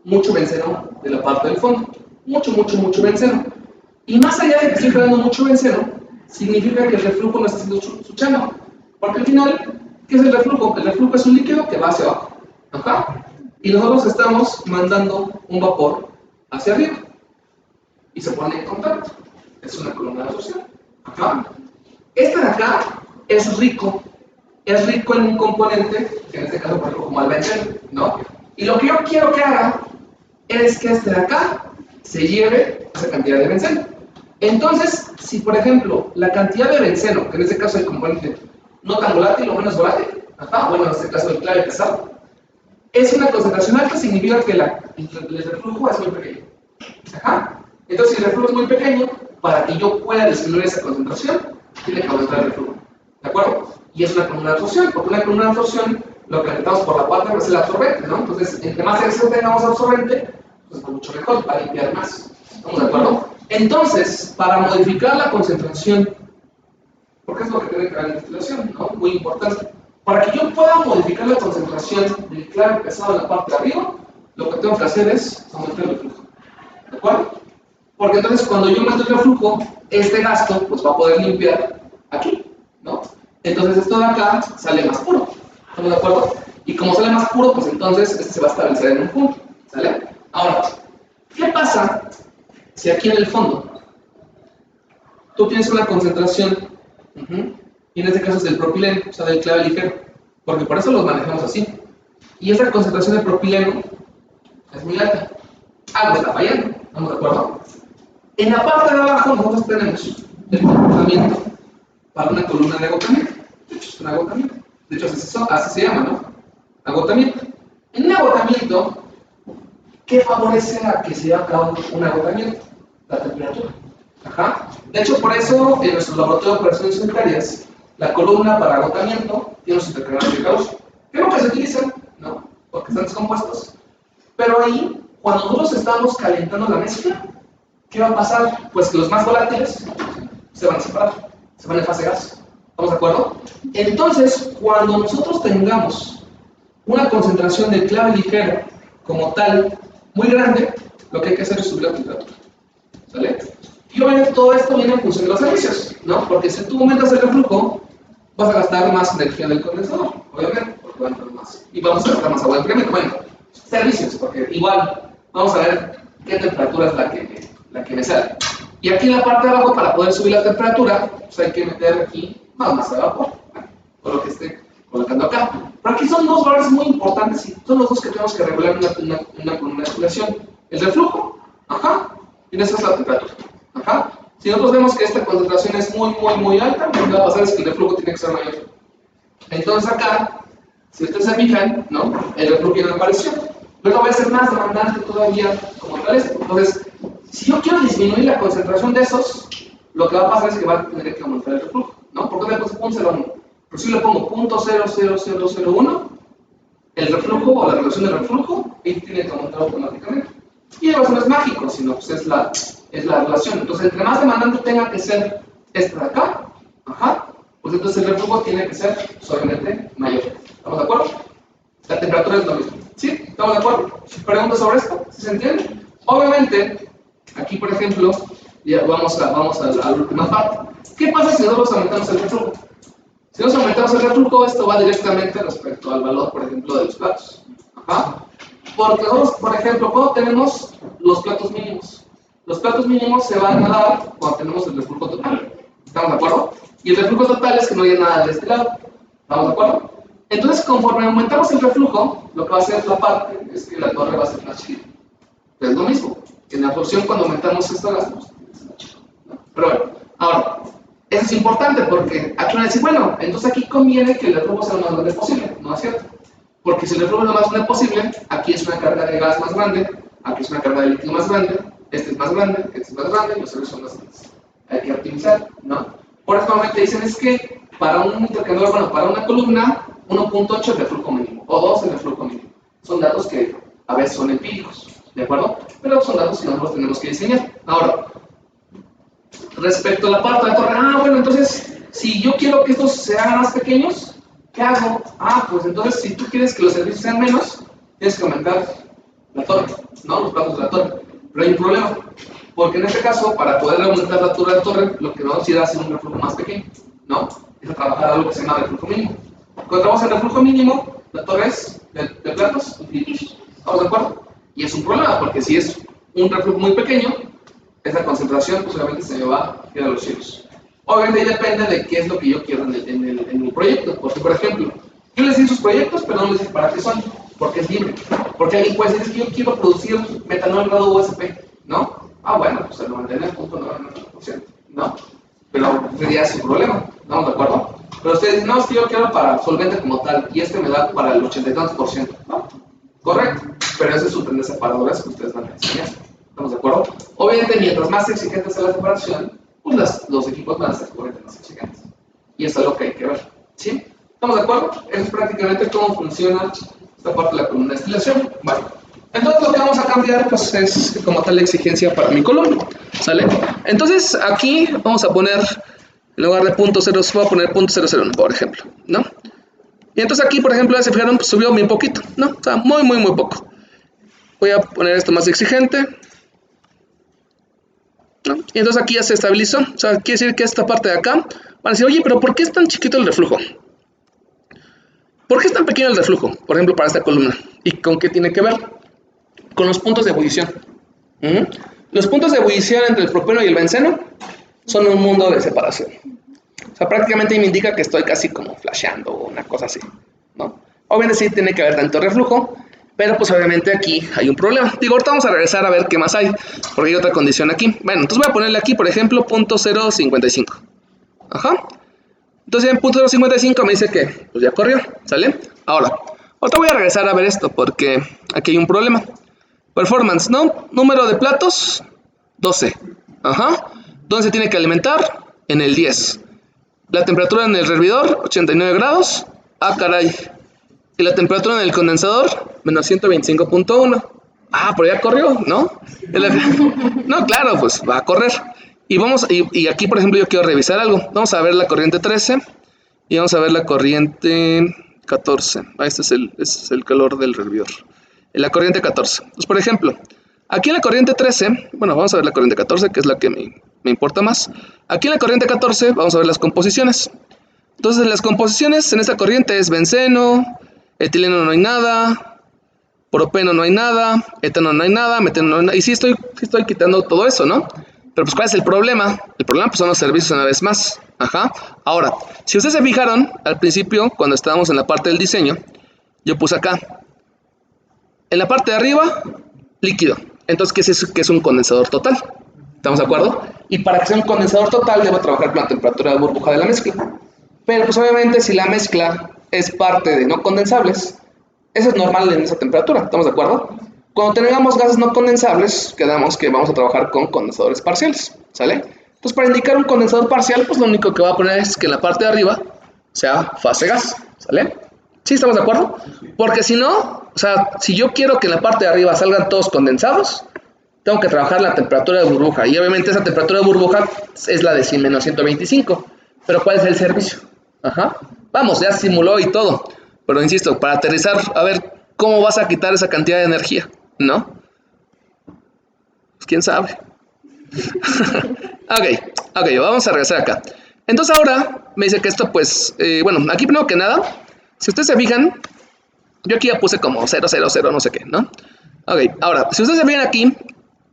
mucho benceno de la parte del fondo. Mucho benceno. Y más allá de que estoy jalando mucho benceno, significa que el reflujo no está haciendo su chamba. Porque al final, ¿qué es el reflujo? El reflujo es un líquido que va hacia abajo. Y nosotros estamos mandando un vapor hacia arriba. Y se pone en contacto. Es una columna de absorción. Este de acá es rico en un componente, que en este caso, por ejemplo, como el benceno, ¿no? Y lo que yo quiero que haga es que este de acá se lleve esa cantidad de benceno. Entonces, si por ejemplo, la cantidad de benceno, que en este caso es el componente no tan volátil o menos volátil, bueno, en este caso el clave pesado, es una concentración alta, significa que el reflujo es muy pequeño. Entonces, si el reflujo es muy pequeño, para que yo pueda disminuir esa concentración, tiene que aumentar el reflujo. ¿De acuerdo? Y es una columna de absorción, porque una columna de absorción lo que necesitamos por la parte es el absorbente, ¿no? Entonces, entre más exceso tengamos absorbente, pues mucho mejor, para limpiar más. ¿Estamos de acuerdo? Entonces, para modificar la concentración, porque es lo que tiene que haber en destilación, ¿no? Muy importante. Para que yo pueda modificar la concentración del clave pesado en la parte de arriba, lo que tengo que hacer es aumentar el reflujo. ¿De acuerdo? Porque entonces cuando yo aumento el reflujo, este gasto pues va a poder limpiar aquí, ¿no? Entonces esto de acá sale más puro. ¿Estamos de acuerdo? Y como sale más puro, pues entonces este se va a establecer en un punto. ¿Sale? Ahora, ¿qué pasa si aquí en el fondo tú tienes una concentración y en este caso es del propileno, o sea, del clave ligero, porque por eso los manejamos así. Y esta concentración de propileno es muy alta. Algo está fallando, ¿estamos de acuerdo? En la parte de abajo nosotros tenemos el comportamiento para una columna de agotamiento. De hecho, es un agotamiento. De hecho, así se llama, ¿no? Agotamiento. En un agotamiento, ¿qué favorece a que se lleve a cabo un agotamiento? La temperatura. Ajá. De hecho, por eso en nuestro laboratorio de operaciones unitarias, la columna para agotamiento tiene los intercambiadores de Gauss, que nunca se utilizan, ¿no? Porque están descompuestos. Pero ahí, cuando nosotros estamos calentando la mezcla, ¿qué va a pasar? Pues que los más volátiles se van a separar, se van en fase gas. ¿Estamos de acuerdo? Entonces, cuando nosotros tengamos una concentración de clave ligero como tal, muy grande, lo que hay que hacer es subir la temperatura. ¿Sale? Y obviamente todo esto viene en función de los servicios, ¿no? Porque si tú aumentas el reflujo, vas a gastar más energía del condensador, obviamente, porque va a entrar más. Y vamos a gastar más agua de enfriamiento. Bueno, servicios, porque igual vamos a ver qué temperatura es la que me sale. Y aquí en la parte de abajo, para poder subir la temperatura, pues hay que meter aquí más masa de vapor, bueno, por lo que esté colocando acá. Pero aquí son dos valores muy importantes y son los dos que tenemos que regular en una instalación. El reflujo, ajá, y esa es la temperatura, ajá. Si nosotros vemos que esta concentración es muy alta, lo que va a pasar es que el reflujo tiene que ser mayor. Entonces acá, si ustedes se fijan, ¿no? El reflujo ya no apareció. Luego va a ser más demandante todavía como tal esto. Entonces, si yo quiero disminuir la concentración de esos, lo que va a pasar es que va a tener que aumentar el reflujo, ¿no? ¿Por qué le puse 0.01? Pero si le pongo 0.00001, el reflujo o la relación del reflujo, ahí tiene que aumentar automáticamente. Y eso no es mágico, sino pues es la relación. Entonces, entre más demandante tenga que ser esta de acá, ajá, pues entonces el reflujo tiene que ser solamente mayor. ¿Estamos de acuerdo? La temperatura es lo mismo. ¿Sí? ¿Estamos de acuerdo? ¿Preguntas sobre esto? ¿Sí se entiende? Obviamente, aquí por ejemplo, ya vamos a la última parte. ¿Qué pasa si nosotros aumentamos el reflujo? Si nosotros aumentamos el reflujo, esto va directamente respecto al valor, por ejemplo, de los platos. Ajá. Porque nosotros, por ejemplo, cuando tenemos los platos mínimos, los platos mínimos se van a dar cuando tenemos el reflujo total. ¿Estamos de acuerdo? Y el reflujo total es que no haya nada de este lado. ¿Estamos de acuerdo? Entonces, conforme aumentamos el reflujo, lo que va a hacer la parte es que la torre va a ser más chica. Es lo mismo. En la absorción, cuando aumentamos esto, gastamos. Pero bueno, ahora, eso es importante porque aquí van a decir, bueno, entonces aquí conviene que el reflujo sea lo más grande posible. No es cierto. Porque si el reflujo es lo más grande posible, aquí es una carga de gas más grande, aquí es una carga de líquido más grande, este es más grande, este es más grande, y los servicios son más grandes. Hay que optimizar, ¿no? Por eso normalmente dicen es que para un intercambiador, bueno, para una columna, 1.8 es el reflujo mínimo, o 2 es el reflujo mínimo. Son datos que a veces son empíricos, ¿de acuerdo? Pero son datos que nosotros tenemos que diseñar. Ahora, respecto a la parte de la torre, bueno, entonces, si yo quiero que estos se hagan más pequeños, ¿qué hago? Pues entonces, si tú quieres que los servicios sean menos, tienes que aumentar la torre, ¿no? Los platos de la torre. Pero hay un problema, porque en este caso, para poder aumentar la altura de la torre, lo que vamos a ir a hacer un reflujo más pequeño, ¿no? Es a trabajar algo que se llama reflujo mínimo. Cuando trabajamos en reflujo mínimo, la torre es de platos infinitos. ¿Estamos de acuerdo? Y es un problema, porque si es un reflujo muy pequeño, esa concentración pues obviamente se me va a ir a los cielos. Obviamente depende de qué es lo que yo quiero en mi proyecto. Porque, por ejemplo, yo les di sus proyectos, pero no les dije para qué son, porque es libre. Porque alguien puede decir, es que yo quiero producir metanol grado USP, ¿no? Bueno, pues el 99.99%, ¿no? Pero sería su problema, ¿estamos de acuerdo? Pero ustedes dicen, no, es que yo quiero para solvente como tal, y este me da para el 80 y tantos por ciento, ¿no? Correcto, pero esa es su tendencia separadora que ustedes van a diseñar. ¿Estamos de acuerdo? Obviamente, mientras más exigente sea la separación, pues los equipos van a ser obviamente más exigentes. Y eso es lo que hay que ver. ¿Sí? ¿Estamos de acuerdo? Eso es prácticamente cómo funciona esta parte de la columna de destilación. Vale. Entonces, lo que vamos a cambiar pues, es como tal la exigencia para mi columna. ¿Sale? Entonces, aquí vamos a poner, en lugar de .0, voy a poner .001, por ejemplo. ¿No? Y entonces aquí, por ejemplo, se fijaron, pues, subió bien poquito. ¿No? O sea, muy poco. Voy a poner esto más exigente. ¿No? Y entonces aquí ya se estabilizó. O sea, quiere decir que esta parte de acá van a decir, oye, pero ¿por qué es tan chiquito el reflujo? ¿Por qué es tan pequeño el reflujo? Por ejemplo, para esta columna. ¿Y con qué tiene que ver? Con los puntos de ebullición. Los puntos de ebullición entre el propeno y el benceno son un mundo de separación. sea, prácticamente ahí me indica que estoy casi como flasheando o una cosa así, ¿no? Obviamente sí tiene que haber tanto reflujo, pero pues obviamente aquí hay un problema. Digo, ahorita vamos a regresar a ver qué más hay, porque hay otra condición aquí. Bueno, entonces voy a ponerle aquí, por ejemplo, .055. Ajá. Entonces en .055 me dice que pues ya corrió, ¿sale? Ahora voy a regresar a ver esto, porque aquí hay un problema. Performance, ¿no? Número de platos, 12. Ajá. ¿Dónde se tiene que alimentar? En el 10. La temperatura en el hervidor, 89 grados. Ah, caray. Y la temperatura en el condensador, menos 125.1. Ah, pero ya corrió, ¿no? No, claro, pues va a correr. Y aquí, por ejemplo, yo quiero revisar algo. Vamos a ver la corriente 13 y vamos a ver la corriente 14. Ah, este es el calor del hervidor. La corriente 14. Pues, por ejemplo, aquí en la corriente 13, bueno, vamos a ver la corriente 14, que es la que me importa más. Aquí en la corriente 14 vamos a ver las composiciones. Entonces, las composiciones en esta corriente es benceno, etileno no hay nada, propeno no hay nada, etano no hay nada, metano no hay nada. Y sí estoy quitando todo eso, ¿no? Pero pues, ¿cuál es el problema? El problema pues son los servicios una vez más. Ajá. Ahora, si ustedes se fijaron, al principio, cuando estábamos en la parte del diseño, yo puse acá, en la parte de arriba, líquido. Entonces, ¿qué es un condensador total? ¿Estamos de acuerdo? Y para que sea un condensador total, debo trabajar con la temperatura de burbuja de la mezcla. Pero pues obviamente si la mezcla es parte de no condensables, eso es normal en esa temperatura, ¿estamos de acuerdo? Cuando tengamos gases no condensables, quedamos que vamos a trabajar con condensadores parciales, ¿sale? Entonces para indicar un condensador parcial, pues lo único que voy a poner es que en la parte de arriba sea fase gas, ¿sale? ¿Sí estamos de acuerdo? Porque si no, o sea, si yo quiero que en la parte de arriba salgan todos condensados, tengo que trabajar la temperatura de burbuja, y obviamente esa temperatura de burbuja es la de menos 125, pero ¿cuál es el servicio? Ajá. Vamos, ya simuló y todo. Pero insisto, para aterrizar, a ver, ¿cómo vas a quitar esa cantidad de energía? ¿No? Pues quién sabe. Ok, vamos a regresar acá. Entonces ahora me dice que esto pues, bueno, aquí primero que nada, si ustedes se fijan, yo aquí ya puse como 0, 0, 0, no sé qué, ¿no? Ok, ahora, si ustedes se fijan aquí,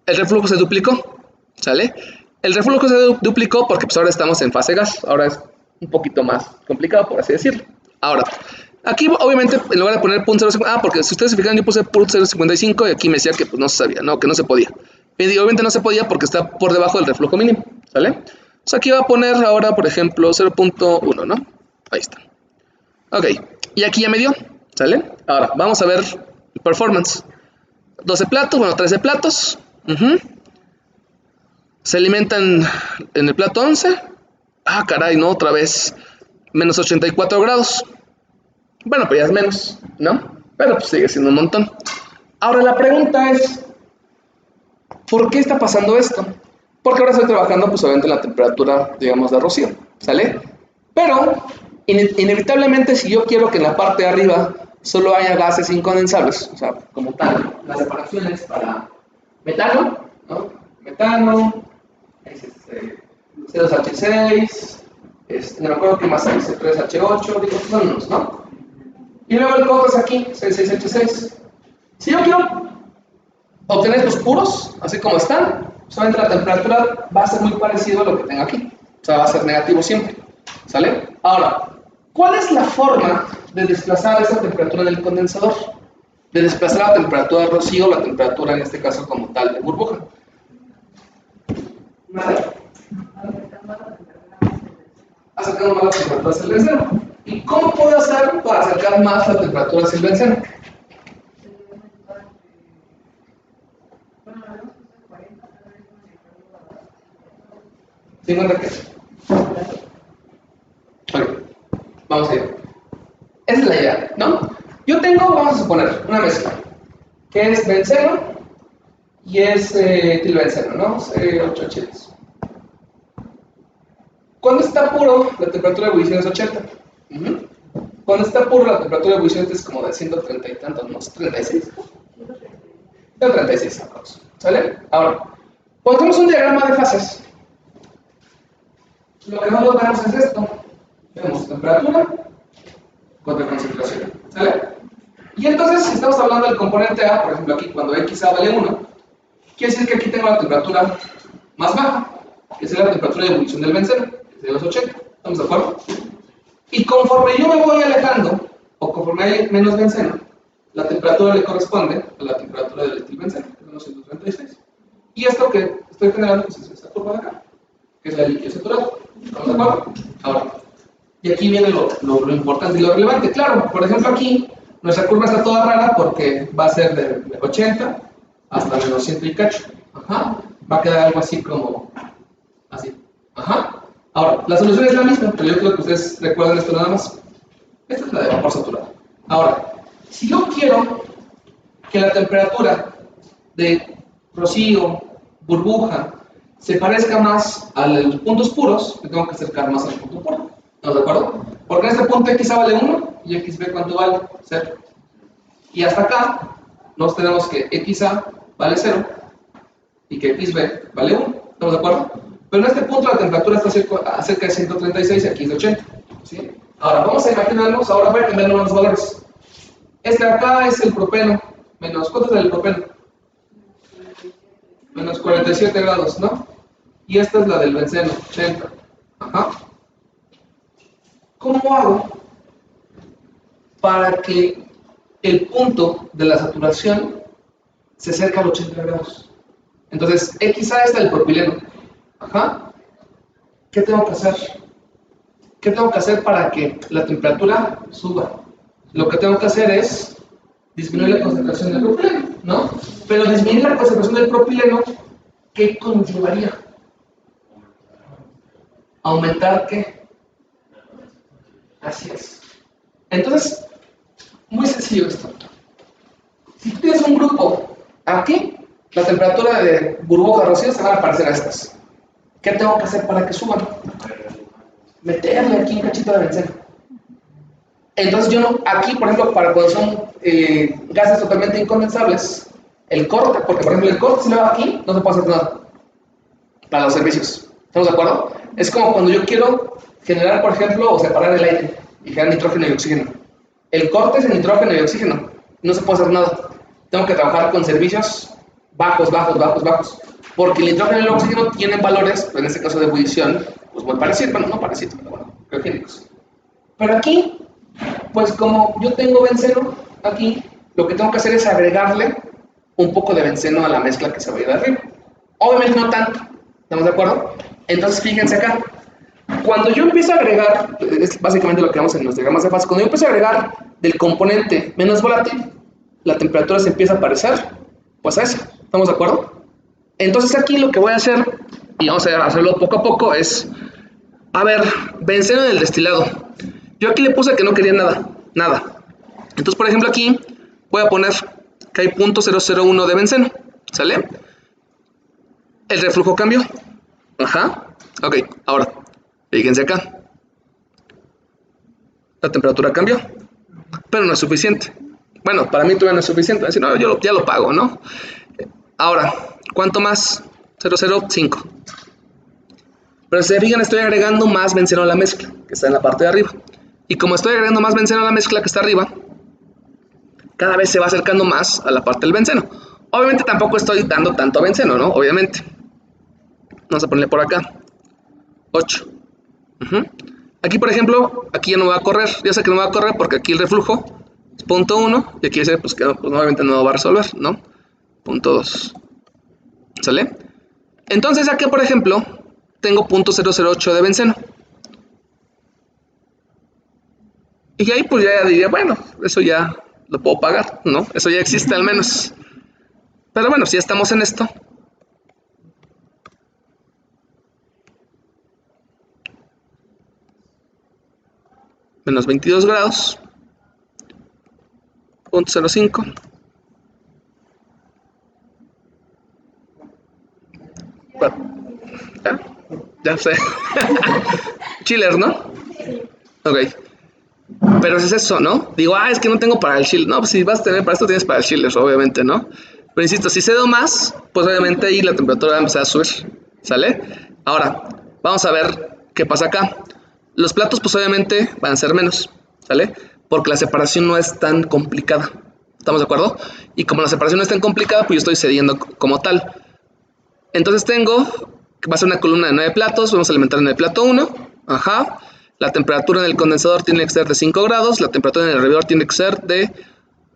el reflujo se duplicó, ¿sale? El reflujo se duplicó porque pues ahora estamos en fase gas, ahora es un poquito más complicado, por así decirlo. Ahora, aquí obviamente en lugar de poner .055, porque si ustedes se fijan yo puse .055 y aquí me decía que pues no se sabía, no, que no se podía. Y obviamente no se podía porque está por debajo del reflujo mínimo, ¿sale? Entonces aquí va a poner ahora, por ejemplo, 0.1, ¿no? Ahí está. Ok, y aquí ya me dio, ¿sale? Ahora, vamos a ver el performance. 12 platos, bueno, 13 platos. Se alimentan en el plato 11. Ah, caray, no, otra vez. Menos 84 grados. Bueno, pues ya es menos, ¿no? Pero pues sigue siendo un montón. Ahora la pregunta es, ¿por qué está pasando esto? Porque ahora estoy trabajando, pues obviamente en la temperatura, digamos, de rocío, ¿sale? Pero, inevitablemente, si yo quiero que en la parte de arriba solo haya gases incondensables, o sea, como tal, las separaciones para metano, ¿no? Metano, C2H6, no me acuerdo qué más hay, C3H8, digo, son unos, ¿no? Y luego el coto es aquí, C6H6. Si yo quiero obtener estos puros, así como están, solamente la temperatura va a ser muy parecido a lo que tengo aquí. O sea, va a ser negativo siempre, ¿sale? Ahora, ¿cuál es la forma de desplazar esa temperatura del condensador? De desplazar la temperatura de rocío, la temperatura en este caso como tal de burbuja. ¿Vale? Acercando más la temperatura hacia el benceno. ¿Y cómo puedo hacer para acercar más la temperatura hacia el benceno? ¿50 qué? Ok, vamos a ir. Esa es la idea, ¿no? Yo tengo, vamos a suponer, una mezcla que es benceno y es etilbenceno, ¿no? C8H10. Cuando está puro, la temperatura de ebullición es 80. Cuando está puro, la temperatura de ebullición es como de 130 y tantos, ¿no? 36. 136, ¿sale? Ahora, cuando tenemos un diagrama de fases, lo que nosotros vemos es esto. Vemos temperatura contra concentración, ¿sale? Y entonces, si estamos hablando del componente A, por ejemplo aquí, cuando XA vale 1, quiere decir que aquí tengo la temperatura más baja, que es la temperatura de ebullición del benceno, que es de los 80, ¿Estamos de acuerdo? Y conforme yo me voy alejando, o conforme hay menos benceno, la temperatura le corresponde a la temperatura del etilbenceno, que es unos 136. Y esto que estoy generando, pues es esta curva de acá, que es la líquido saturado. ¿Estamos de acuerdo? Ahora, y aquí viene lo importante y lo relevante. Claro, por ejemplo aquí, nuestra curva está toda rara porque va a ser de 80 hasta menos 100 y cacho. Ajá. Va a quedar algo así como, así. Ajá. Ahora, la solución es la misma, pero yo creo que ustedes recuerden esto nada más. Esta es la de vapor saturado. Ahora, si yo quiero que la temperatura de rocío, burbuja, se parezca más a los puntos puros, me tengo que acercar más al punto puro. ¿Estamos de acuerdo? Porque en este punto X vale 1 y XB ¿cuánto vale? 0. Y hasta acá nos tenemos que XA vale 0 y que XB vale 1. ¿Estamos de acuerdo? Pero en este punto la temperatura está cerca de 136 y aquí es de 80. ¿Sí? Ahora, vamos a imaginarnos, ahora voy a cambiar los valores. Este de acá es el propeno, menos, ¿cuánto es el propeno? Menos 47 grados, ¿no? Y esta es la del benceno, 80. Ajá. ¿Cómo hago para que el punto de la saturación se acerque a los 80 grados? Entonces, XA está el propileno. Ajá. ¿Qué tengo que hacer? ¿Qué tengo que hacer para que la temperatura suba? Lo que tengo que hacer es disminuir la concentración del propileno, ¿no? Pero disminuir la concentración del propileno, ¿qué conllevaría? ¿Aumentar qué? Así es. Entonces, muy sencillo esto. Si tú tienes un grupo aquí, la temperatura de burbuja rocío se van a parecer a estas. ¿Qué tengo que hacer para que suban? Meterle aquí un cachito de benceno. Entonces yo no, aquí por ejemplo, para cuando son gases totalmente incondensables, el corte, porque por ejemplo el corte si lo hago aquí, no se puede hacer nada para los servicios. ¿Estamos de acuerdo? Es como cuando yo quiero generar, por ejemplo, o separar el aire y generar nitrógeno y oxígeno. El corte es el nitrógeno y oxígeno. No se puede hacer nada. Tengo que trabajar con servicios bajos, porque el nitrógeno y el oxígeno tienen valores, en este caso de ebullición, pues muy parecidos, bueno, no parecidos, pero bueno, criogénicos. Pero aquí, pues como yo tengo benceno aquí, lo que tengo que hacer es agregarle un poco de benceno a la mezcla que se va a ir de arriba. Obviamente no tanto, ¿estamos de acuerdo? Entonces fíjense acá, cuando yo empiezo a agregar, es básicamente lo que vemos en los diagramas de fase, cuando yo empiezo a agregar del componente menos volátil, la temperatura se empieza a parecer, pues a eso, ¿estamos de acuerdo? Entonces aquí lo que voy a hacer, y vamos a hacerlo poco a poco, es, a ver, benceno en el destilado. Yo aquí le puse que no quería nada. Entonces, por ejemplo, aquí voy a poner que hay 0.001 de benceno, ¿sale? El reflujo cambió. Ajá. Ok, ahora, fíjense acá. La temperatura cambió, pero no es suficiente. Bueno, para mí todavía no es suficiente. Así, no, yo ya lo pago, ¿no? Ahora, ¿cuánto más? 0.05. Pero si se fijan, estoy agregando más benceno a la mezcla, que está en la parte de arriba. Y como estoy agregando más benceno a la mezcla que está arriba, cada vez se va acercando más a la parte del benceno. Obviamente tampoco estoy dando tanto benceno, ¿no? Obviamente. Vamos a ponerle por acá. 8. Aquí, por ejemplo, aquí ya no va a correr. Ya sé que no va a correr porque aquí el reflujo es 0.1 y aquí dice pues, que pues, obviamente no va a resolver, ¿no? 0.2. ¿Sale? Entonces aquí, por ejemplo, tengo 0.008 de benceno. Y ahí pues ya diría, bueno, eso ya lo puedo pagar, ¿no? Eso ya existe al menos. Pero bueno, si ya estamos en esto. Menos 22 grados. 0.05. Ya sé. Chiller, ¿no? Ok. Pero es eso, ¿no? Digo, es que no tengo para el chiller. No, pues si vas a tener para esto, tienes para el chiller, obviamente, ¿no? Pero insisto, si cedo más, pues obviamente ahí la temperatura va a empezar a subir, ¿sale? Ahora, vamos a ver qué pasa acá. Los platos, pues obviamente van a ser menos, ¿sale? Porque la separación no es tan complicada. ¿Estamos de acuerdo? Y como la separación no es tan complicada, pues yo estoy cediendo como tal. Entonces tengo, que va a ser una columna de 9 platos, vamos a alimentar en el plato 1, ajá. La temperatura en el condensador tiene que ser de 5 grados, la temperatura en el hervidor tiene que ser de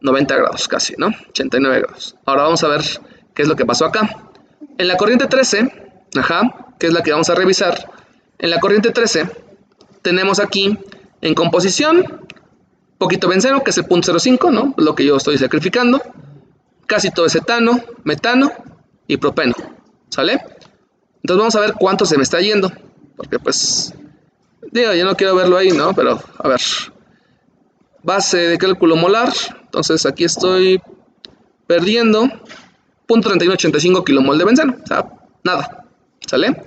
90 grados casi, ¿no? 89 grados. Ahora vamos a ver qué es lo que pasó acá. En la corriente 13, que es la que vamos a revisar, en la corriente 13 tenemos aquí en composición poquito benceno, que es el 0.05, ¿no? Lo que yo estoy sacrificando. Casi todo es etano, metano y propeno, ¿sale? Entonces vamos a ver cuánto se me está yendo, porque pues, digo, yo no quiero verlo ahí, ¿no? Pero, a ver, base de cálculo molar, entonces aquí estoy perdiendo 0.3185 kilomol de benceno, o sea, nada, ¿sale?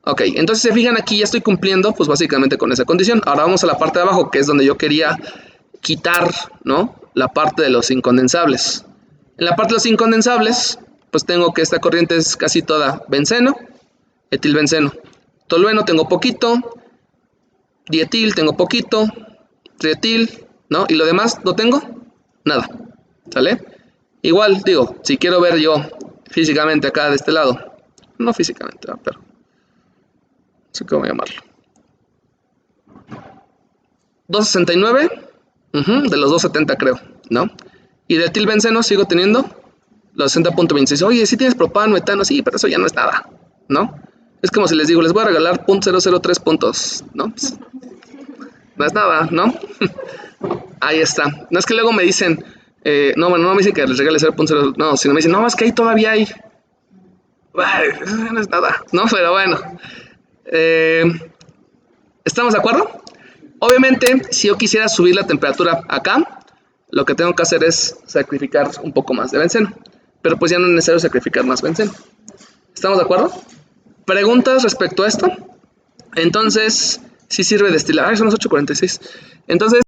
Ok, entonces se fijan aquí ya estoy cumpliendo, pues básicamente con esa condición. Ahora vamos a la parte de abajo, que es donde yo quería quitar, ¿no? La parte de los incondensables. En la parte de los incondensables, pues tengo que esta corriente es casi toda benceno, etilbenceno. Tolueno tengo poquito, dietil tengo poquito, trietil, ¿no? Y lo demás no tengo nada, ¿sale? Igual, digo, si quiero ver yo físicamente acá de este lado, no físicamente, pero no sé cómo llamarlo. 269, de los 270 creo, ¿no? Y de etilbenceno sigo teniendo los 60.26. Oye, si tienes propano, etano, sí, pero eso ya no es nada, ¿no? Es como si les digo, les voy a regalar 0.003 puntos, ¿no? Pues, no es nada, ¿no? Ahí está. No es que luego me dicen, no, bueno, no me dicen que les regale 0.0, no, sino me dicen, no, es que ahí todavía hay. Ay, no es nada, ¿no? Pero bueno. ¿Estamos de acuerdo? Obviamente, si yo quisiera subir la temperatura acá, lo que tengo que hacer es sacrificar un poco más de benceno. Pero pues ya no es necesario sacrificar más benceno. ¿Estamos de acuerdo? ¿Preguntas respecto a esto? Entonces, sí sirve destilar. Son las 8:46. Entonces,